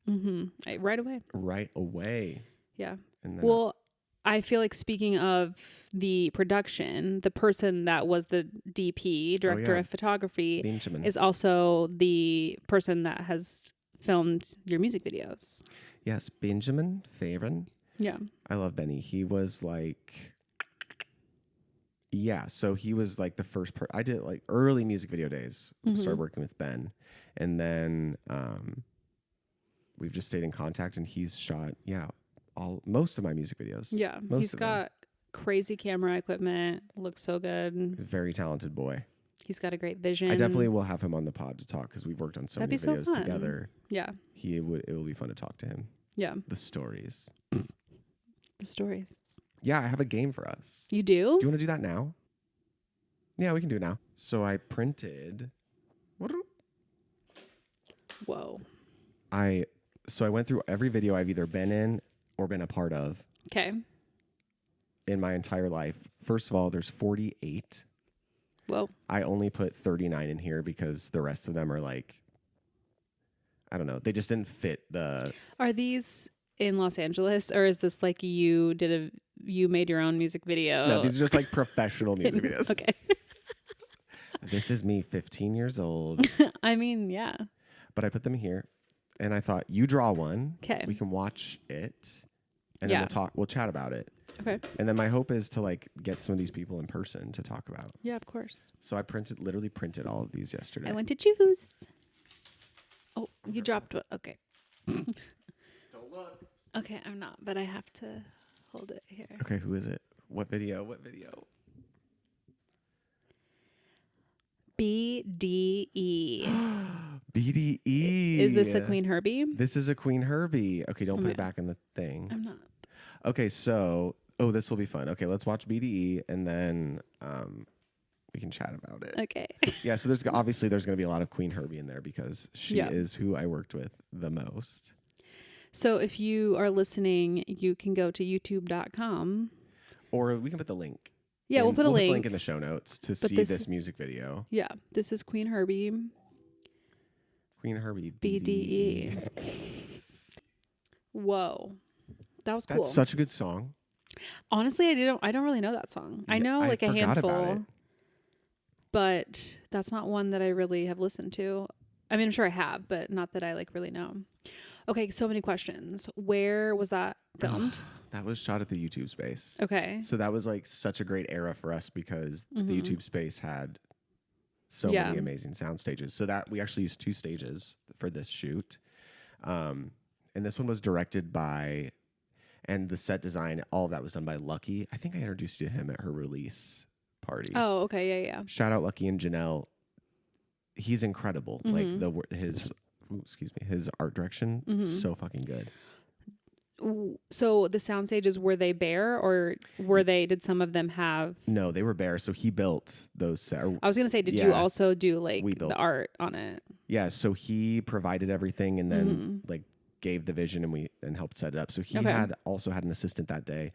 [SPEAKER 1] Right away.
[SPEAKER 2] Right away.
[SPEAKER 1] Yeah.
[SPEAKER 2] And then
[SPEAKER 1] I feel like, speaking of the production, the person that was the DP, director of photography,
[SPEAKER 2] Benjamin
[SPEAKER 1] is also the person that has filmed your music videos.
[SPEAKER 2] Yes, Benjamin Favren.
[SPEAKER 1] Yeah.
[SPEAKER 2] I love Benny. He was like, so he was like the first I did like early music video days. Started working with Ben. And then we've just stayed in contact, and he's shot, most of my music videos.
[SPEAKER 1] Yeah. He's got crazy camera equipment. Looks so good.
[SPEAKER 2] He's a very talented boy.
[SPEAKER 1] He's got a great vision.
[SPEAKER 2] I definitely will have him on the pod to talk, because we've worked on so many videos together.
[SPEAKER 1] Yeah.
[SPEAKER 2] It will be fun to talk to him.
[SPEAKER 1] Yeah.
[SPEAKER 2] The stories.
[SPEAKER 1] The stories.
[SPEAKER 2] Yeah, I have a game for us.
[SPEAKER 1] You do?
[SPEAKER 2] Do you want to do that now? Yeah, we can do it now. So I printed.
[SPEAKER 1] Whoa.
[SPEAKER 2] I went through every video I've either been in or been a part of.
[SPEAKER 1] Okay.
[SPEAKER 2] In my entire life. First of all, there's 48.
[SPEAKER 1] Whoa.
[SPEAKER 2] I only put 39 in here because the rest of them are like, I don't know. They just didn't fit the. Are
[SPEAKER 1] these in Los Angeles, or is this like you made your own music video?
[SPEAKER 2] No, these are just like professional music videos.
[SPEAKER 1] Okay.
[SPEAKER 2] This is me, 15 years old.
[SPEAKER 1] I mean, yeah.
[SPEAKER 2] But I put them here, and I thought, you draw one.
[SPEAKER 1] Okay.
[SPEAKER 2] We can watch it, and then we'll chat about it.
[SPEAKER 1] Okay.
[SPEAKER 2] And then my hope is to like get some of these people in person to talk about.
[SPEAKER 1] Yeah, of course.
[SPEAKER 2] So I literally printed all of these yesterday.
[SPEAKER 1] I went to choose. Oh, you dropped one. Okay.
[SPEAKER 2] Don't look.
[SPEAKER 1] Okay, I'm not, but I have to hold it here.
[SPEAKER 2] Okay, who is it? What video?
[SPEAKER 1] BDE.
[SPEAKER 2] BDE.
[SPEAKER 1] Is this a Queen Herby?
[SPEAKER 2] This is a Queen Herby. Okay, don't put it back in the thing.
[SPEAKER 1] I'm not.
[SPEAKER 2] Okay, so this will be fun. Okay, let's watch BDE and then we can chat about it.
[SPEAKER 1] Okay.
[SPEAKER 2] Yeah, so there's going to be a lot of Queen Herby in there because she is who I worked with the most.
[SPEAKER 1] So if you are listening, you can go to youtube.com.
[SPEAKER 2] Or we can put the link.
[SPEAKER 1] Yeah, we'll put a link
[SPEAKER 2] in the show notes to see this music video.
[SPEAKER 1] Yeah, this is Queen Herby.
[SPEAKER 2] Queen Herby
[SPEAKER 1] BDE. Whoa. That was cool.
[SPEAKER 2] That's such a good song.
[SPEAKER 1] Honestly, I don't really know that song. I know like a handful. But that's not one that I really have listened to. I mean, I'm sure I have, but not that I like really know. Okay, so many questions. Where was that filmed?
[SPEAKER 2] That was shot at the YouTube space.
[SPEAKER 1] Okay.
[SPEAKER 2] So that was like such a great era for us because the YouTube space had so many amazing sound stages. So that we actually used 2 stages for this shoot. And this one was directed by, and the set design, all of that was done by Lucky. I think I introduced you to him at her release party.
[SPEAKER 1] Oh, okay. Yeah.
[SPEAKER 2] Shout out Lucky and Janelle. He's incredible. Like his art direction, so fucking good.
[SPEAKER 1] So the sound stages, were they bare or did some of them have?
[SPEAKER 2] No, they were bare. So he built those.
[SPEAKER 1] I was going to say, did you also do like the art on it?
[SPEAKER 2] Yeah. So he provided everything and then like gave the vision and helped set it up. So he also had an assistant that day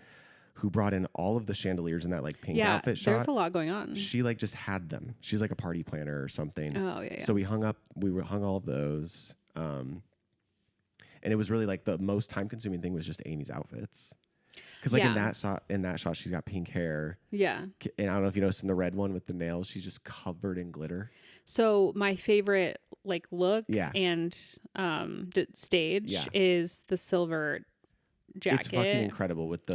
[SPEAKER 2] who brought in all of the chandeliers in that like pink outfit shot.
[SPEAKER 1] There's a lot going on.
[SPEAKER 2] She like just had them. She's like a party planner or something.
[SPEAKER 1] Oh yeah.
[SPEAKER 2] So we hung all of those. And it was really like the most time consuming thing was just Amy's outfits. Cause like in that shot, she's got pink hair.
[SPEAKER 1] Yeah.
[SPEAKER 2] And I don't know if you noticed in the red one with the nails, she's just covered in glitter.
[SPEAKER 1] So my favorite like look and stage is the silver jacket.
[SPEAKER 2] It's fucking incredible with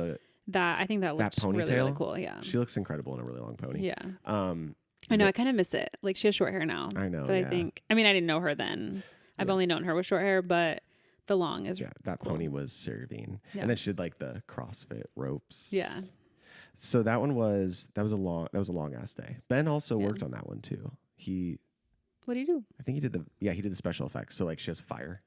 [SPEAKER 1] I think that looks really, really cool. Yeah.
[SPEAKER 2] She looks incredible in a really long pony.
[SPEAKER 1] Yeah. I know. I kind of miss it. Like she has short hair now.
[SPEAKER 2] I know.
[SPEAKER 1] But I didn't know her then. I've only known her with short hair, but the long is
[SPEAKER 2] that cool. Pony was Qveen. And then she did like the CrossFit ropes.
[SPEAKER 1] Yeah.
[SPEAKER 2] So that was a long ass day. Ben also worked on that one too.
[SPEAKER 1] What do you do?
[SPEAKER 2] I think he did the special effects. So like she has fire.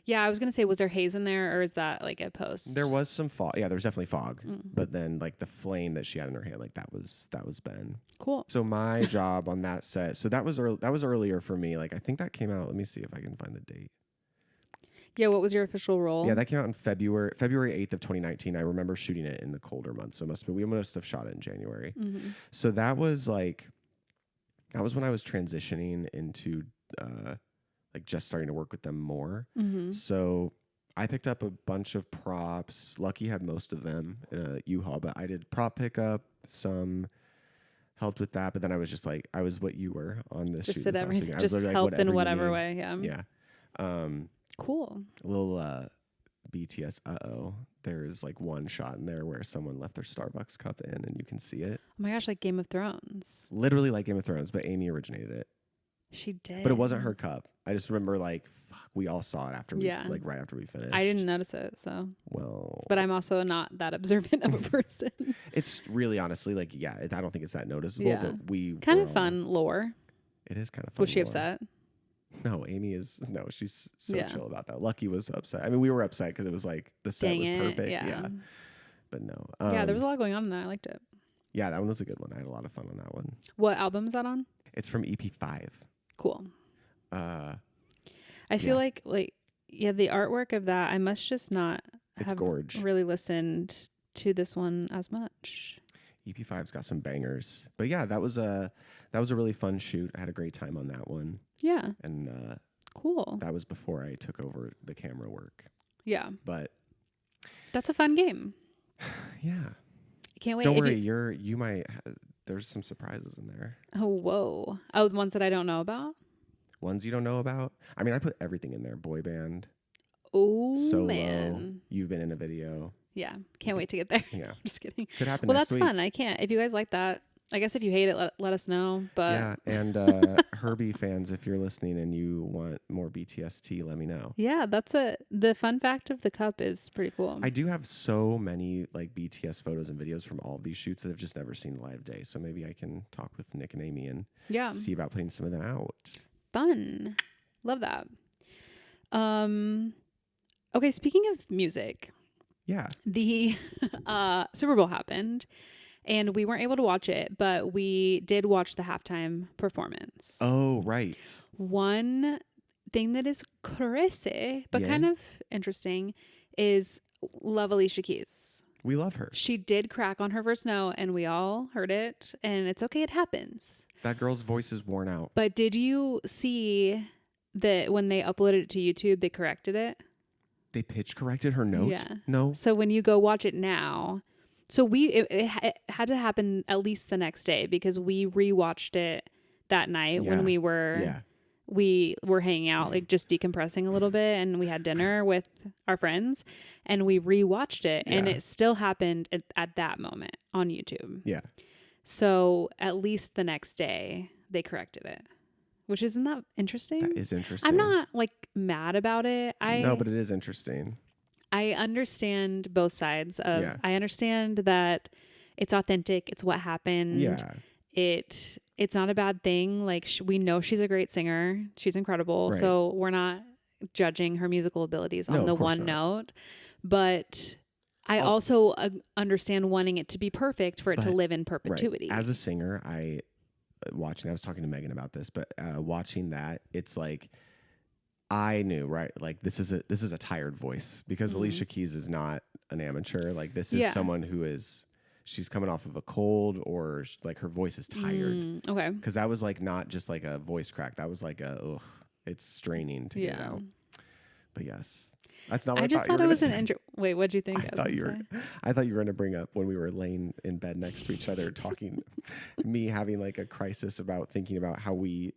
[SPEAKER 1] Yeah, I was gonna say, was there haze in there, or is that like a post?
[SPEAKER 2] There was some fog. Yeah, there was definitely fog. But then like the flame that she had in her hand, like that was Ben.
[SPEAKER 1] Cool.
[SPEAKER 2] So my job on that set, so that was earlier for me. Like I think that came out. Let me see if I can find the date.
[SPEAKER 1] Yeah, what was your official role?
[SPEAKER 2] Yeah, that came out in February 8th of 2019. I remember shooting it in the colder months, so we must have shot it in January. So that was when I was transitioning into like just starting to work with them more. So I picked up a bunch of props. Lucky had most of them in a U-Haul, but I did prop pickup, some helped with that, but then I was just like, I was what you were on this shoot.
[SPEAKER 1] Just did everything.
[SPEAKER 2] I
[SPEAKER 1] just
[SPEAKER 2] was
[SPEAKER 1] helped in whatever way.
[SPEAKER 2] Yeah.
[SPEAKER 1] Cool.
[SPEAKER 2] A little BTS. There's like one shot in there where someone left their Starbucks cup in, and you can see it.
[SPEAKER 1] Oh my gosh, like Game of Thrones.
[SPEAKER 2] Literally like Game of Thrones, but Amy originated it.
[SPEAKER 1] She did.
[SPEAKER 2] But it wasn't her cup. I just remember like, fuck, we all saw it after right after we finished.
[SPEAKER 1] I didn't notice it, so.
[SPEAKER 2] Well.
[SPEAKER 1] But I'm also not that observant of a person.
[SPEAKER 2] It's really honestly like, I don't think it's that noticeable, but we
[SPEAKER 1] kind of fun lore.
[SPEAKER 2] It is kind of fun.
[SPEAKER 1] Was she upset?
[SPEAKER 2] No, she's so chill about that. Lucky was upset. I mean, we were upset because it was like the set was perfect. Yeah. But no.
[SPEAKER 1] There was a lot going on in that. I liked it.
[SPEAKER 2] Yeah, that one was a good one. I had a lot of fun on that one.
[SPEAKER 1] What album is that on?
[SPEAKER 2] It's from EP5.
[SPEAKER 1] Cool. I feel like the artwork of that, I must just not have really listened to this one as much.
[SPEAKER 2] EP5's got some bangers. But yeah, that was a really fun shoot. I had a great time on that one.
[SPEAKER 1] Yeah.
[SPEAKER 2] And
[SPEAKER 1] cool.
[SPEAKER 2] That was before I took over the camera work.
[SPEAKER 1] Yeah.
[SPEAKER 2] But
[SPEAKER 1] that's a fun game.
[SPEAKER 2] Yeah.
[SPEAKER 1] I can't wait.
[SPEAKER 2] Don't worry, you might there's some surprises in there.
[SPEAKER 1] Oh, whoa. Oh, the ones that I don't know about?
[SPEAKER 2] Ones you don't know about? I mean, I put everything in there. Boy band.
[SPEAKER 1] Oh,
[SPEAKER 2] solo,
[SPEAKER 1] man.
[SPEAKER 2] You've been in a video.
[SPEAKER 1] Yeah. Can't wait to get there.
[SPEAKER 2] Yeah.
[SPEAKER 1] Just kidding.
[SPEAKER 2] Could happen
[SPEAKER 1] well,
[SPEAKER 2] next
[SPEAKER 1] that's
[SPEAKER 2] week.
[SPEAKER 1] fun. I can't. If you guys like that, I guess if you hate it, let us know. But
[SPEAKER 2] yeah, and Herby fans, if you're listening and you want more BTS tea, let me know.
[SPEAKER 1] Yeah, the fun fact of the cup is pretty cool.
[SPEAKER 2] I do have so many like BTS photos and videos from all of these shoots that I've just never seen the light of day. So maybe I can talk with Nick and Amy and see about putting some of them out.
[SPEAKER 1] Fun. Love that. Okay, speaking of music.
[SPEAKER 2] Yeah.
[SPEAKER 1] The Super Bowl happened. And we weren't able to watch it, but we did watch the halftime performance.
[SPEAKER 2] Oh, right.
[SPEAKER 1] One thing that is crazy, but kind of interesting, is love Alicia Keys.
[SPEAKER 2] We love her.
[SPEAKER 1] She did crack on her first note, and we all heard it, and it's okay. It happens.
[SPEAKER 2] That girl's voice is worn out.
[SPEAKER 1] But did you see that when they uploaded it to YouTube, they corrected it?
[SPEAKER 2] They pitch corrected her note?
[SPEAKER 1] Yeah.
[SPEAKER 2] No.
[SPEAKER 1] So when you go watch it now... So it had to happen at least the next day because we rewatched it that night when we were hanging out, like just decompressing a little bit, and we had dinner with our friends, and we rewatched it, and it still happened at that moment on YouTube.
[SPEAKER 2] Yeah.
[SPEAKER 1] So at least the next day they corrected it, which isn't that interesting?
[SPEAKER 2] That is interesting.
[SPEAKER 1] I'm not like mad about it.
[SPEAKER 2] No, but it is interesting.
[SPEAKER 1] I understand both sides of, I understand that it's authentic. It's what happened.
[SPEAKER 2] Yeah.
[SPEAKER 1] It's not a bad thing. Like we know she's a great singer. She's incredible. Right. So we're not judging her musical abilities on the one note, but I also understand wanting it to be perfect for it to live in perpetuity.
[SPEAKER 2] Right. As a singer, I was talking to Megan about this, but watching that, it's like, I knew, right? Like this is a tired voice because Alicia Keys is not an amateur. Like this is someone who she's coming off of a cold or like her voice is tired.
[SPEAKER 1] Okay.
[SPEAKER 2] Because that was like not just like a voice crack. That was like it's straining to get out. But yes, that's not what I
[SPEAKER 1] just thought it was an Wait, what'd you think?
[SPEAKER 2] I thought you were going to bring up when we were laying in bed next to each other talking, me having like a crisis about thinking about how we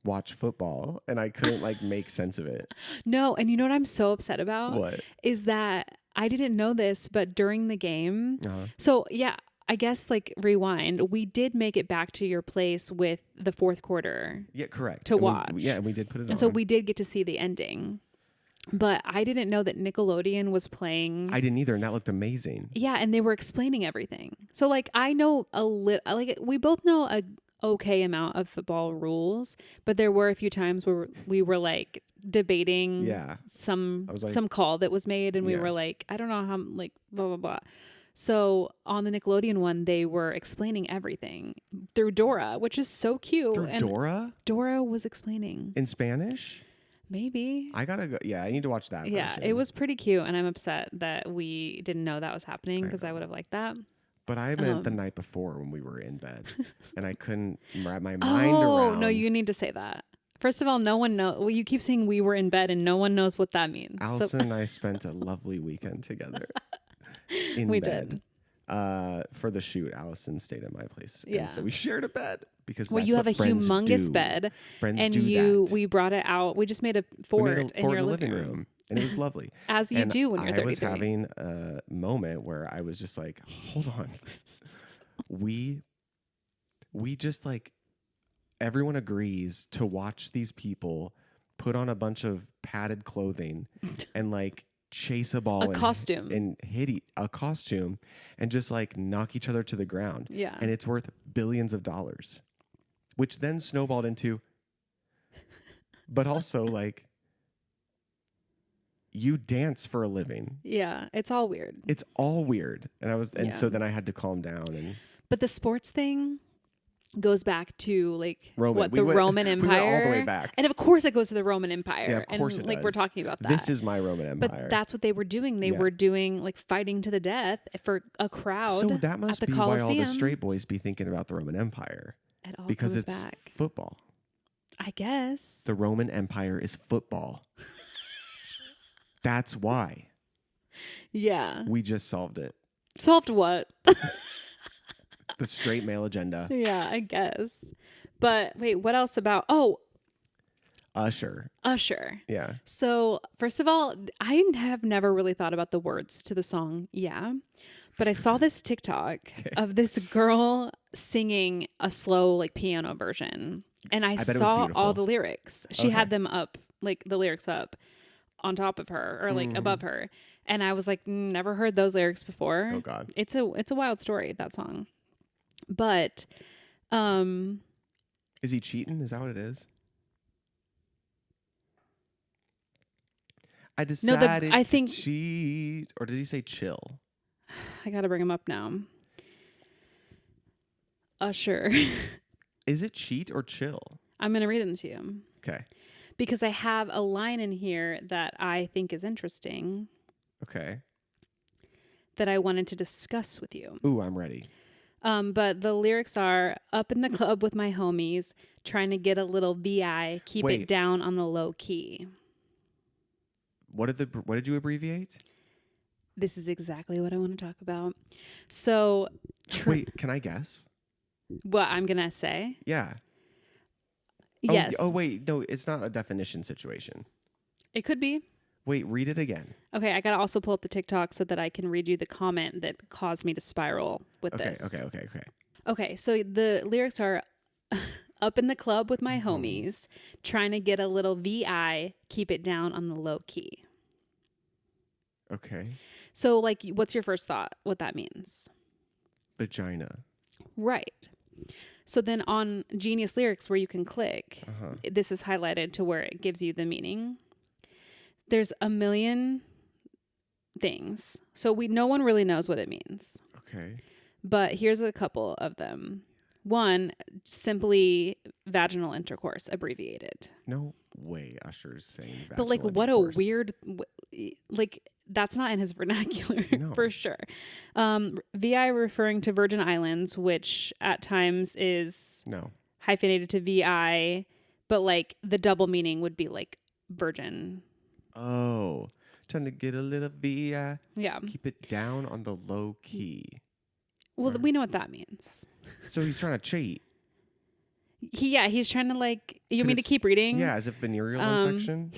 [SPEAKER 2] watch football, and I couldn't like make sense of it.
[SPEAKER 1] No, and you know what I'm so upset about?
[SPEAKER 2] What?
[SPEAKER 1] Is that I didn't know this, but during the game, so yeah, I guess like rewind, we did make it back to your place with the fourth quarter.
[SPEAKER 2] Yeah, correct.
[SPEAKER 1] To watch.
[SPEAKER 2] And we did put it on.
[SPEAKER 1] And so we did get to see the ending. But I didn't know that Nickelodeon was playing.
[SPEAKER 2] I didn't either, and that looked amazing.
[SPEAKER 1] Yeah, and they were explaining everything. So like I know a little, like we both know a okay amount of football rules, but there were a few times where we were like debating some call that was made, and we were like, I don't know how, like blah blah blah. So on the Nickelodeon one, they were explaining everything through Dora, which is so cute.
[SPEAKER 2] Through Dora?
[SPEAKER 1] Dora was explaining
[SPEAKER 2] in Spanish.
[SPEAKER 1] Maybe.
[SPEAKER 2] I gotta go. Yeah, I need to watch that.
[SPEAKER 1] Yeah,
[SPEAKER 2] version.
[SPEAKER 1] It was pretty cute, and I'm upset that we didn't know that was happening because I would have liked that.
[SPEAKER 2] But I meant the night before when we were in bed, and I couldn't wrap my mind around.
[SPEAKER 1] Oh, no, you need to say that. First of all, no one knows. Well, you keep saying we were in bed, and no one knows what that means.
[SPEAKER 2] Allison and I spent a lovely weekend together in bed. We did. For the shoot, Allison stayed at my place. Yeah. And so we shared a bed because
[SPEAKER 1] you have a humongous bed.
[SPEAKER 2] Friends
[SPEAKER 1] and
[SPEAKER 2] do that.
[SPEAKER 1] We brought it out. We just made a fort in your living room.
[SPEAKER 2] And it was lovely.
[SPEAKER 1] As you do when you're 33.
[SPEAKER 2] I was having a moment where I was just like, hold on. we just like, everyone agrees to watch these people put on a bunch of padded clothing and like chase a ball and hit a costume and just like knock each other to the ground.
[SPEAKER 1] Yeah.
[SPEAKER 2] And it's worth billions of dollars, which then snowballed into, but also like, you dance for a living.
[SPEAKER 1] Yeah, it's all weird.
[SPEAKER 2] It's all weird. And so then I had to calm down.
[SPEAKER 1] But the sports thing goes back to like
[SPEAKER 2] Roman.
[SPEAKER 1] Roman Empire.
[SPEAKER 2] We went all the way back.
[SPEAKER 1] And of course it goes to the Roman Empire.
[SPEAKER 2] Yeah, of course
[SPEAKER 1] and
[SPEAKER 2] it
[SPEAKER 1] like
[SPEAKER 2] does.
[SPEAKER 1] We're talking about that.
[SPEAKER 2] This is my Roman Empire.
[SPEAKER 1] But that's what they were doing. They were doing like fighting to the death for a crowd.
[SPEAKER 2] So that must
[SPEAKER 1] at the
[SPEAKER 2] be
[SPEAKER 1] Colosseum.
[SPEAKER 2] why all the straight boys be thinking about the Roman Empire.
[SPEAKER 1] It all
[SPEAKER 2] because
[SPEAKER 1] goes
[SPEAKER 2] it's
[SPEAKER 1] back.
[SPEAKER 2] Football.
[SPEAKER 1] I guess.
[SPEAKER 2] The Roman Empire is football. That's why.
[SPEAKER 1] Yeah.
[SPEAKER 2] We just solved it.
[SPEAKER 1] Solved what?
[SPEAKER 2] The straight male agenda.
[SPEAKER 1] Yeah, I guess. But wait, what else about... Usher.
[SPEAKER 2] Yeah.
[SPEAKER 1] So, first of all, I have never really thought about the words to the song, yeah. But I saw this TikTok of this girl singing a slow like piano version, and I
[SPEAKER 2] bet it was
[SPEAKER 1] saw all
[SPEAKER 2] beautiful.
[SPEAKER 1] the lyrics. She had them up, like the lyrics up on top of her or like above her, and I was like, never heard those lyrics before.
[SPEAKER 2] Oh God,
[SPEAKER 1] it's a wild story, that song. But
[SPEAKER 2] is he cheating? Is that what it is? I decided
[SPEAKER 1] I think
[SPEAKER 2] to cheat, or did he say chill?
[SPEAKER 1] I gotta bring him up now. Usher.
[SPEAKER 2] Is it cheat or chill?
[SPEAKER 1] I'm gonna read them to you.
[SPEAKER 2] Okay.
[SPEAKER 1] Because I have a line in here that I think is interesting.
[SPEAKER 2] Okay.
[SPEAKER 1] That I wanted to discuss with you.
[SPEAKER 2] Ooh, I'm ready.
[SPEAKER 1] But the lyrics are up in the club with my homies, trying to get a little VI, keep it down on the low key.
[SPEAKER 2] What did you abbreviate?
[SPEAKER 1] This is exactly what I want to talk about. So,
[SPEAKER 2] wait, can I guess?
[SPEAKER 1] What I'm gonna say?
[SPEAKER 2] Yeah.
[SPEAKER 1] Yes.
[SPEAKER 2] Oh wait, no, it's not a definition situation.
[SPEAKER 1] It could be.
[SPEAKER 2] Wait, read it again.
[SPEAKER 1] Okay, I gotta also pull up the TikTok so that I can read you the comment that caused me to spiral with this.
[SPEAKER 2] Okay.
[SPEAKER 1] Okay, so the lyrics are up in the club with my homies, trying to get a little VI, keep it down on the low key.
[SPEAKER 2] Okay.
[SPEAKER 1] So, like, what's your first thought? What that means?
[SPEAKER 2] Vagina.
[SPEAKER 1] Right. So then on Genius Lyrics, where you can click, this is highlighted to where it gives you the meaning. There's a million things. So no one really knows what it means.
[SPEAKER 2] Okay.
[SPEAKER 1] But here's a couple of them. One, simply vaginal intercourse, abbreviated.
[SPEAKER 2] No way Usher's saying vaginal
[SPEAKER 1] But like,
[SPEAKER 2] intercourse.
[SPEAKER 1] what a weird, like, that's not in his vernacular for sure. VI referring to Virgin Islands, which at times is hyphenated to VI, but like the double meaning would be like virgin.
[SPEAKER 2] Oh, trying to get a little VI.
[SPEAKER 1] Yeah.
[SPEAKER 2] Keep it down on the low key.
[SPEAKER 1] Well, we know what that means.
[SPEAKER 2] So he's trying to cheat.
[SPEAKER 1] He's trying to like, you mean to keep reading?
[SPEAKER 2] Yeah, is it venereal infection?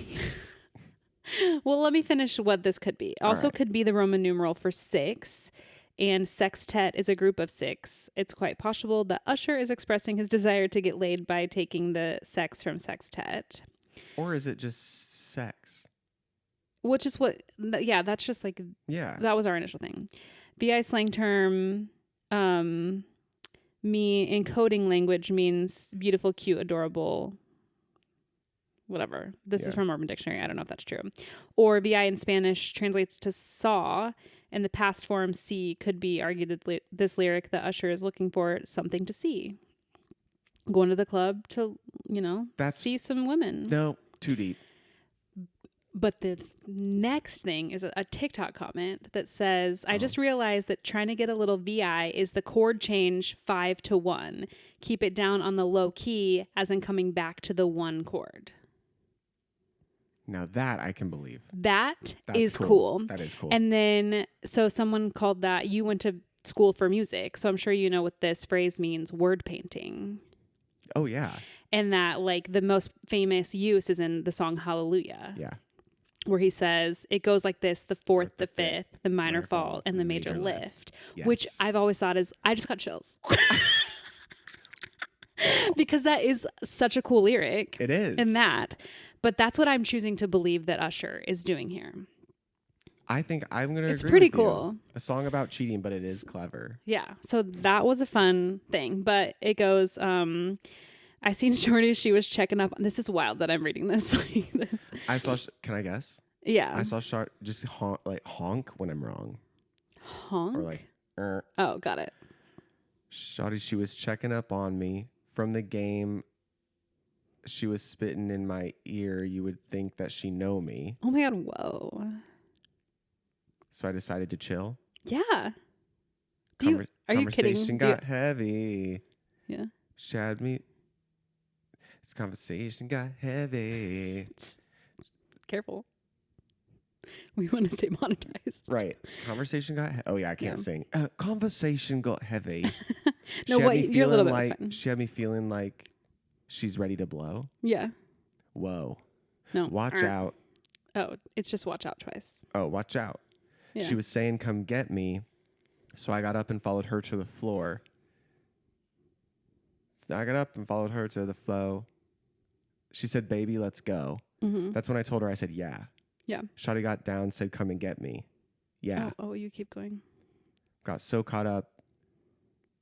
[SPEAKER 1] Well, let me finish what this could be. Also could be the Roman numeral for 6, and sextet is a group of 6. It's quite possible that Usher is expressing his desire to get laid by taking the sex from sextet.
[SPEAKER 2] Or is it just sex?
[SPEAKER 1] Which is what, that's just like, that was our initial thing. VI slang term, in coding language means beautiful, cute, adorable, whatever. This is from Urban Dictionary. I don't know if that's true. Or VI in Spanish translates to saw, and the past form see could be argued that this lyric that Usher is looking for something to see. Going to the club to, see some women.
[SPEAKER 2] No, too deep.
[SPEAKER 1] But the next thing is a TikTok comment that says, I just realized that trying to get a little VI is the chord change 5 to 1. Keep it down on the low key, as in coming back to the 1 chord.
[SPEAKER 2] Now that I can believe.
[SPEAKER 1] That's cool.
[SPEAKER 2] That is cool.
[SPEAKER 1] And then, so someone called that, you went to school for music, so I'm sure you know what this phrase means, word painting.
[SPEAKER 2] Oh, yeah.
[SPEAKER 1] And that, like, the most famous use is in the song Hallelujah.
[SPEAKER 2] Yeah.
[SPEAKER 1] Where he says, it goes like this, the fourth, the fifth, the minor fall, and the major lift.
[SPEAKER 2] Yes.
[SPEAKER 1] Which I've always thought is, I just got chills. Because that is such a cool lyric.
[SPEAKER 2] It is.
[SPEAKER 1] And that. But that's what I'm choosing to believe that Usher is doing here.
[SPEAKER 2] I think I'm going to agree
[SPEAKER 1] It's pretty
[SPEAKER 2] with
[SPEAKER 1] cool.
[SPEAKER 2] You. A song about cheating, but it is clever.
[SPEAKER 1] Yeah. So that was a fun thing. But it goes, I seen Shorty, she was checking up. This is wild that I'm reading this. Like this.
[SPEAKER 2] I saw, can I guess?
[SPEAKER 1] Yeah.
[SPEAKER 2] I saw Short just honk when I'm wrong.
[SPEAKER 1] Honk?
[SPEAKER 2] Or like,
[SPEAKER 1] Oh, got it.
[SPEAKER 2] Shawty, she was checking up on me from the game. She was spitting in my ear. You would think that she know me.
[SPEAKER 1] Oh my God. Whoa.
[SPEAKER 2] So I decided to chill.
[SPEAKER 1] Yeah. Are you kidding?
[SPEAKER 2] Conversation got heavy.
[SPEAKER 1] Yeah.
[SPEAKER 2] Shad me. This conversation got heavy.
[SPEAKER 1] Careful. We want to stay monetized.
[SPEAKER 2] Right. Conversation got oh yeah, I can't sing. Conversation got heavy.
[SPEAKER 1] No, wait, you're a little bit fine.
[SPEAKER 2] She had me feeling like she's ready to blow.
[SPEAKER 1] Yeah.
[SPEAKER 2] Whoa.
[SPEAKER 1] No.
[SPEAKER 2] Watch out.
[SPEAKER 1] Oh, it's just watch out twice.
[SPEAKER 2] Oh, watch out. Yeah. She was saying, come get me. So I got up and followed her to the floor. I got up and followed her to the flow. She said, baby, let's go.
[SPEAKER 1] Mm-hmm.
[SPEAKER 2] That's when I told her, I said, yeah.
[SPEAKER 1] Yeah.
[SPEAKER 2] Shawty got down, said, come and get me. Yeah.
[SPEAKER 1] Oh, you keep going.
[SPEAKER 2] Got so caught up.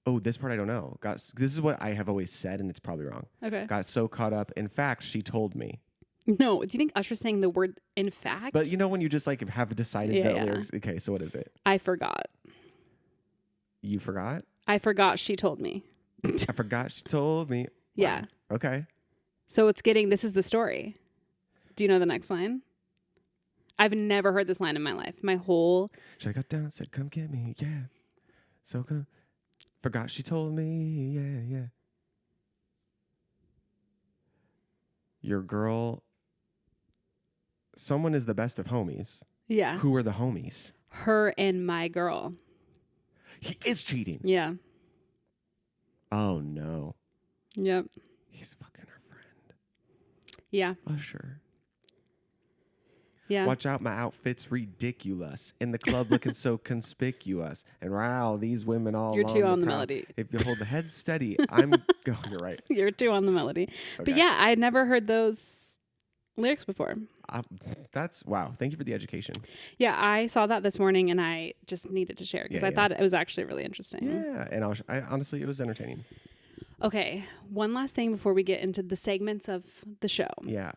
[SPEAKER 2] Oh, this part I don't know. This is what I have always said, and it's probably wrong.
[SPEAKER 1] Okay.
[SPEAKER 2] Got so caught up. In fact, she told me.
[SPEAKER 1] No. Do you think Usher's saying the word in fact?
[SPEAKER 2] But you know when you just like have decided the lyrics? Okay, so what is it?
[SPEAKER 1] I forgot.
[SPEAKER 2] You forgot?
[SPEAKER 1] I forgot she told me.
[SPEAKER 2] I forgot she told me. Wow.
[SPEAKER 1] Yeah.
[SPEAKER 2] Okay.
[SPEAKER 1] So this is the story. Do you know the next line? I've never heard this line in my life. My whole...
[SPEAKER 2] She got down, said, come get me, yeah. So come. Forgot she told me, yeah. Your girl... Someone is the best of homies.
[SPEAKER 1] Yeah.
[SPEAKER 2] Who are the homies?
[SPEAKER 1] Her and my girl.
[SPEAKER 2] He is cheating.
[SPEAKER 1] Yeah.
[SPEAKER 2] Oh, no.
[SPEAKER 1] Yep.
[SPEAKER 2] He's fucking her friend.
[SPEAKER 1] Yeah.
[SPEAKER 2] Usher.
[SPEAKER 1] Yeah.
[SPEAKER 2] Watch out, my outfit's ridiculous. In the club looking so conspicuous. And wow, these women all
[SPEAKER 1] You're too on the
[SPEAKER 2] crowd.
[SPEAKER 1] melody.
[SPEAKER 2] If you hold the head steady, I'm going, you're right.
[SPEAKER 1] You're too on the melody.
[SPEAKER 2] Okay.
[SPEAKER 1] But yeah, I had never heard those lyrics before.
[SPEAKER 2] That's, wow. Thank you for the education.
[SPEAKER 1] Yeah, I saw that this morning and I just needed to share because I thought it was actually really interesting.
[SPEAKER 2] Yeah, and I honestly, it was entertaining.
[SPEAKER 1] Okay, one last thing before we get into the segments of the show.
[SPEAKER 2] Yeah.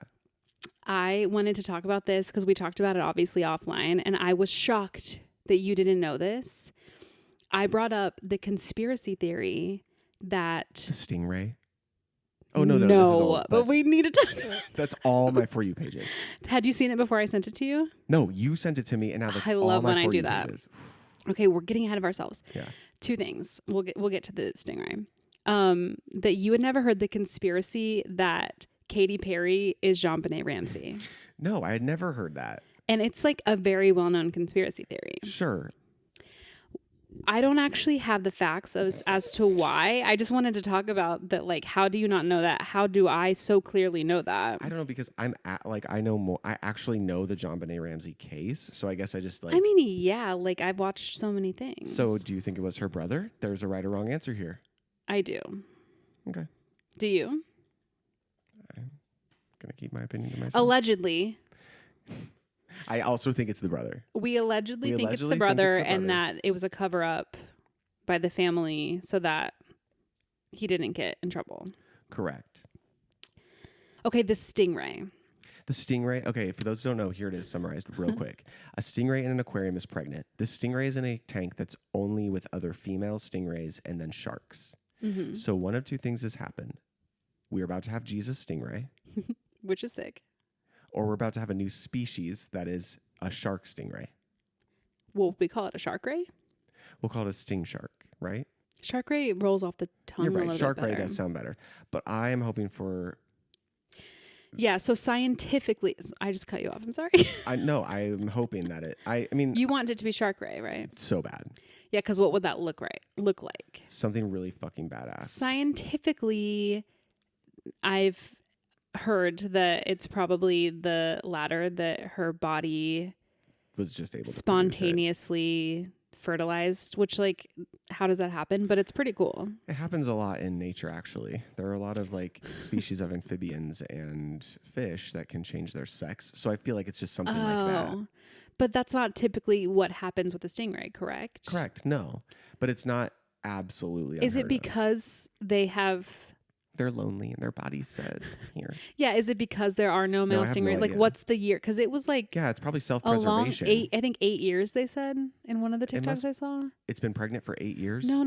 [SPEAKER 1] I wanted to talk about this because we talked about it obviously offline, and I was shocked that you didn't know this. I brought up the conspiracy theory that...
[SPEAKER 2] The stingray? Oh, no, this is old,
[SPEAKER 1] but we needed to...
[SPEAKER 2] That's all my For You pages.
[SPEAKER 1] Had you seen it before I sent it to you?
[SPEAKER 2] No, you sent it to me, and now that's
[SPEAKER 1] I
[SPEAKER 2] all
[SPEAKER 1] love
[SPEAKER 2] my
[SPEAKER 1] when I
[SPEAKER 2] For
[SPEAKER 1] do
[SPEAKER 2] You
[SPEAKER 1] that.
[SPEAKER 2] pages.
[SPEAKER 1] Okay, we're getting ahead of ourselves.
[SPEAKER 2] Yeah.
[SPEAKER 1] Two things. We'll get to the stingray. That you had never heard the conspiracy that Katy Perry is JonBenet Ramsey.
[SPEAKER 2] No, I had never heard that.
[SPEAKER 1] And it's like a very well-known conspiracy theory.
[SPEAKER 2] Sure.
[SPEAKER 1] I don't actually have the facts as to why. I just wanted to talk about that. Like, how do you not know that? How do I so clearly know that?
[SPEAKER 2] I don't know because I know more. I actually know the JonBenet Ramsey case, so I guess I just like.
[SPEAKER 1] I mean, yeah, like I've watched so many things.
[SPEAKER 2] So, do you think it was her brother? There's a right or wrong answer here.
[SPEAKER 1] I do.
[SPEAKER 2] Okay.
[SPEAKER 1] Do you?
[SPEAKER 2] I'm gonna keep my opinion to myself.
[SPEAKER 1] Allegedly.
[SPEAKER 2] I also think it's the brother.
[SPEAKER 1] We allegedly think it's the brother, and that it was a cover up by the family so that he didn't get in trouble.
[SPEAKER 2] Correct.
[SPEAKER 1] Okay, the stingray.
[SPEAKER 2] The stingray. Okay, for those who don't know, here it is summarized real quick. A stingray in an aquarium is pregnant. This stingray is in a tank that's only with other female stingrays and then sharks.
[SPEAKER 1] Mm-hmm.
[SPEAKER 2] So one of two things has happened. We're about to have Jesus stingray.
[SPEAKER 1] Which is sick.
[SPEAKER 2] Or we're about to have a new species that is a shark stingray.
[SPEAKER 1] Well, we call it a shark ray?
[SPEAKER 2] We'll call it a sting shark, right?
[SPEAKER 1] Shark ray rolls off the tongue a little
[SPEAKER 2] Shark
[SPEAKER 1] bit better.
[SPEAKER 2] ray does sound better. But I am hoping for...
[SPEAKER 1] Yeah, so scientifically... I just cut you off. I'm sorry.
[SPEAKER 2] I'm hoping that it... I mean...
[SPEAKER 1] You want it to be shark ray, right?
[SPEAKER 2] So bad.
[SPEAKER 1] Yeah, because what would that look like?
[SPEAKER 2] Something really fucking badass.
[SPEAKER 1] Scientifically, I've heard that it's probably the latter, that her body
[SPEAKER 2] was just able to
[SPEAKER 1] spontaneously fertilized, which, like, how does that happen? But it's pretty cool.
[SPEAKER 2] It happens a lot in nature, actually. There are a lot of like species of amphibians and fish that can change their sex. So I feel like it's just something like that.
[SPEAKER 1] But that's not typically what happens with a stingray, correct?
[SPEAKER 2] Correct. No, but it's not absolutely.
[SPEAKER 1] Is it because
[SPEAKER 2] they're lonely and their bodies said here?
[SPEAKER 1] Yeah. Is it because there are no male stingrays?
[SPEAKER 2] No
[SPEAKER 1] like,
[SPEAKER 2] idea.
[SPEAKER 1] what's the year? Because it was like
[SPEAKER 2] it's probably self-preservation.
[SPEAKER 1] I think 8 years. They said in one of the TikToks I saw.
[SPEAKER 2] It's been pregnant for 8 years.
[SPEAKER 1] No.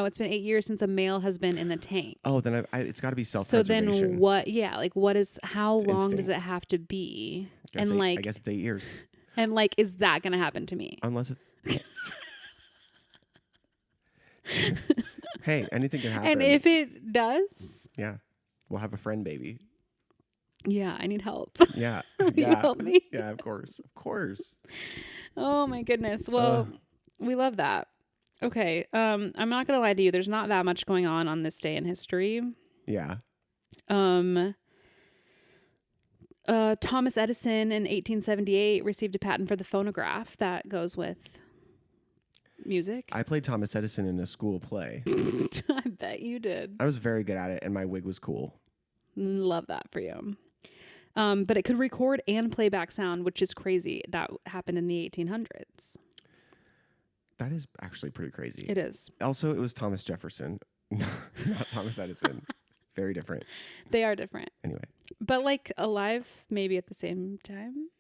[SPEAKER 1] It's been 8 years since a male has been in the tank.
[SPEAKER 2] Oh, then it's got to be self-preservation.
[SPEAKER 1] So then what? Yeah, like what is? How
[SPEAKER 2] It's
[SPEAKER 1] long
[SPEAKER 2] instinct.
[SPEAKER 1] does it have to be?
[SPEAKER 2] I guess it's 8 years.
[SPEAKER 1] And like, is that gonna happen to me?
[SPEAKER 2] Unless it. Hey, anything can happen.
[SPEAKER 1] And if it does,
[SPEAKER 2] yeah, we'll have a friend baby.
[SPEAKER 1] Yeah, I need help.
[SPEAKER 2] Yeah,
[SPEAKER 1] Will you help me?
[SPEAKER 2] Yeah, of course.
[SPEAKER 1] Oh my goodness. Well, we love that. Okay, I'm not gonna lie to you. There's not that much going on this day in history.
[SPEAKER 2] Yeah.
[SPEAKER 1] Thomas Edison in 1878 received a patent for the phonograph that goes with music?
[SPEAKER 2] I played Thomas Edison in a school play.
[SPEAKER 1] I bet you did.
[SPEAKER 2] I was very good at it, and my wig was cool.
[SPEAKER 1] Love that for you. But it could record and playback sound, which is crazy. That happened in the 1800s.
[SPEAKER 2] That is actually pretty crazy.
[SPEAKER 1] It is.
[SPEAKER 2] Also, it was Thomas Jefferson, not Thomas Edison. Very different.
[SPEAKER 1] They are different.
[SPEAKER 2] Anyway.
[SPEAKER 1] But like alive maybe at the same time?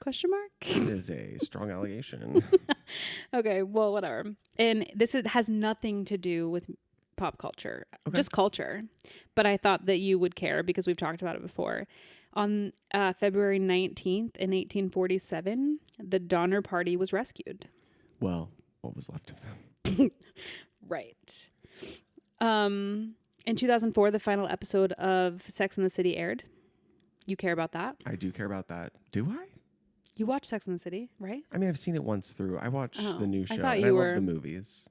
[SPEAKER 1] Question mark?
[SPEAKER 2] It is a strong allegation.
[SPEAKER 1] Okay, well, whatever. And this has nothing to do with pop culture, just culture. But I thought that you would care because we've talked about it before. On February 19th in 1847, the Donner Party was rescued.
[SPEAKER 2] Well, what was left of them?
[SPEAKER 1] Right. In 2004, the final episode of Sex and the City aired. You care about that?
[SPEAKER 2] I do care about that. Do I?
[SPEAKER 1] You watch Sex and the City, right?
[SPEAKER 2] I mean, I've seen it once through. I watched the new show, and
[SPEAKER 1] I
[SPEAKER 2] love the movies.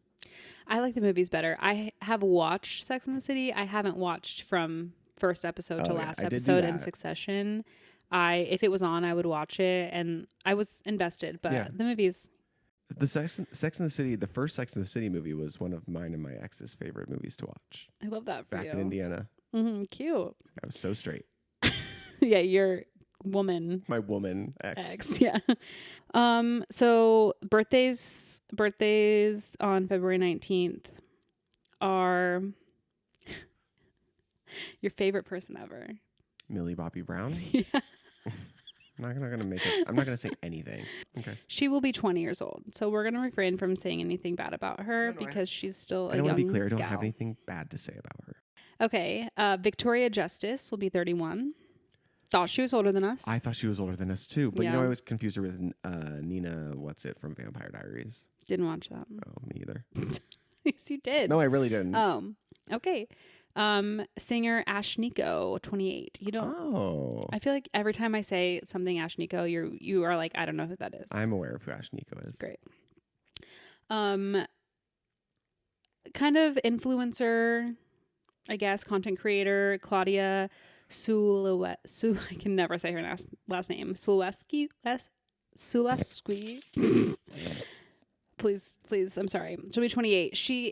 [SPEAKER 1] I like the movies better. I have watched Sex and the City. I haven't watched from first episode to last episode in succession. If it was on, I would watch it, and I was invested. But the movies...
[SPEAKER 2] The Sex and the City, the first Sex and the City movie was one of mine and my ex's favorite movies to watch.
[SPEAKER 1] I love that for you.
[SPEAKER 2] Back in Indiana.
[SPEAKER 1] Mm-hmm, cute.
[SPEAKER 2] I was so straight.
[SPEAKER 1] Yeah, your woman.
[SPEAKER 2] My woman ex.
[SPEAKER 1] Yeah. So birthdays on February 19th are your favorite person ever.
[SPEAKER 2] Millie Bobby Brown?
[SPEAKER 1] Yeah.
[SPEAKER 2] I'm not gonna make it. I'm not gonna say anything. Okay.
[SPEAKER 1] She will be 20 years old, so we're gonna refrain from saying anything bad about her because she's still a young gal.
[SPEAKER 2] I want to be clear. I don't have anything bad to say about her.
[SPEAKER 1] Okay. Victoria Justice will be 31. Thought she was older than us.
[SPEAKER 2] I thought she was older than us too, but I always confused her with Nina. What's it from Vampire Diaries?
[SPEAKER 1] Didn't watch that.
[SPEAKER 2] Oh, me either.
[SPEAKER 1] Yes, you did.
[SPEAKER 2] No, I really didn't.
[SPEAKER 1] Okay. Singer Ashnikko, 28. You don't.
[SPEAKER 2] Oh.
[SPEAKER 1] I feel like every time I say something Ashnikko, you are like, I don't know who that is.
[SPEAKER 2] I'm aware of who Ashnikko is.
[SPEAKER 1] Great. Kind of influencer, I guess, content creator, Claudia I can never say her last name. Sulewski. Please, I'm sorry. She'll be 28. She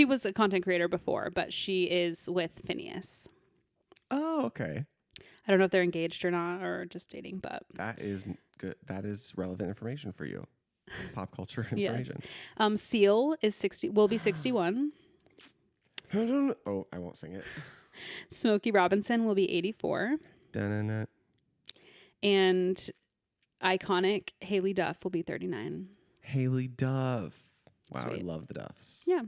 [SPEAKER 1] was a content creator before, but she is with Phineas.
[SPEAKER 2] Oh, okay.
[SPEAKER 1] I don't know if they're engaged or not, or just dating, but
[SPEAKER 2] that is good. That is relevant information for you. Pop culture information.
[SPEAKER 1] Yes. Seal will be 61.
[SPEAKER 2] Oh, I won't sing it.
[SPEAKER 1] Smokey Robinson will be 84.
[SPEAKER 2] Dun-dun-dun.
[SPEAKER 1] And iconic Haley Duff will be 39.
[SPEAKER 2] Haley Duff. Wow,
[SPEAKER 1] Sweet.
[SPEAKER 2] I love the Duffs.
[SPEAKER 1] Yeah.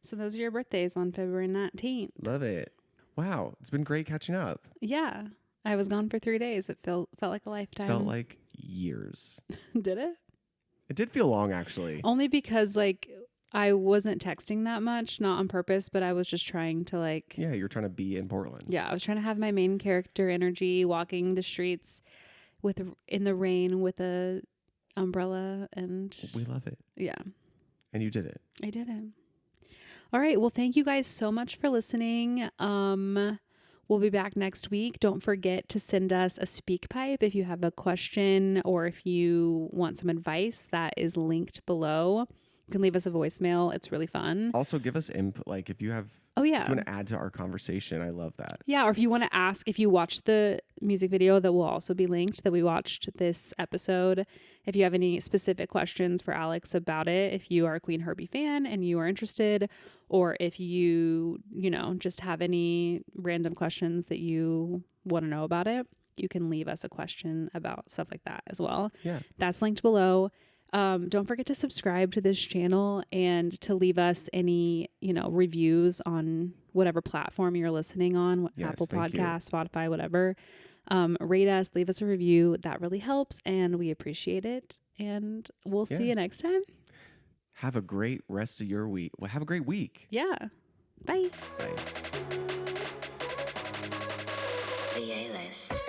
[SPEAKER 1] So those are your birthdays on February 19th.
[SPEAKER 2] Love it. Wow, it's been great catching up.
[SPEAKER 1] Yeah. I was gone for 3 days. It felt like a lifetime.
[SPEAKER 2] Felt like years.
[SPEAKER 1] Did it?
[SPEAKER 2] It did feel long, actually.
[SPEAKER 1] Only because I wasn't texting that much, not on purpose, but I was just trying to
[SPEAKER 2] Yeah, you're trying to be in Portland.
[SPEAKER 1] Yeah, I was trying to have my main character energy, walking the streets in the rain with a umbrella, and
[SPEAKER 2] we love it.
[SPEAKER 1] Yeah.
[SPEAKER 2] And you did it.
[SPEAKER 1] I did it. All right. Well, thank you guys so much for listening. We'll be back next week. Don't forget to send us a speak pipe if you have a question or if you want some advice. That is linked below. You can leave us a voicemail. It's really fun.
[SPEAKER 2] Also, give us input. If you have...
[SPEAKER 1] Oh, yeah.
[SPEAKER 2] If you want to add to our conversation, I love that.
[SPEAKER 1] Yeah, or if you want to ask, if you watched the music video that will also be linked, that we watched this episode, if you have any specific questions for Alex about it, if you are a Queen Herby fan and you are interested, or if you just have any random questions that you want to know about it, you can leave us a question about stuff like that as well.
[SPEAKER 2] Yeah. That's
[SPEAKER 1] linked below. Don't forget to subscribe to this channel and to leave us any, reviews on whatever platform you're listening on,
[SPEAKER 2] yes,
[SPEAKER 1] Apple Podcasts, Spotify, whatever. Rate us, leave us a review. That really helps, and we appreciate it. And we'll see you next time.
[SPEAKER 2] Have a great rest of your week. Well, have a great week.
[SPEAKER 1] Yeah. Bye.
[SPEAKER 2] Bye.
[SPEAKER 3] The A-list.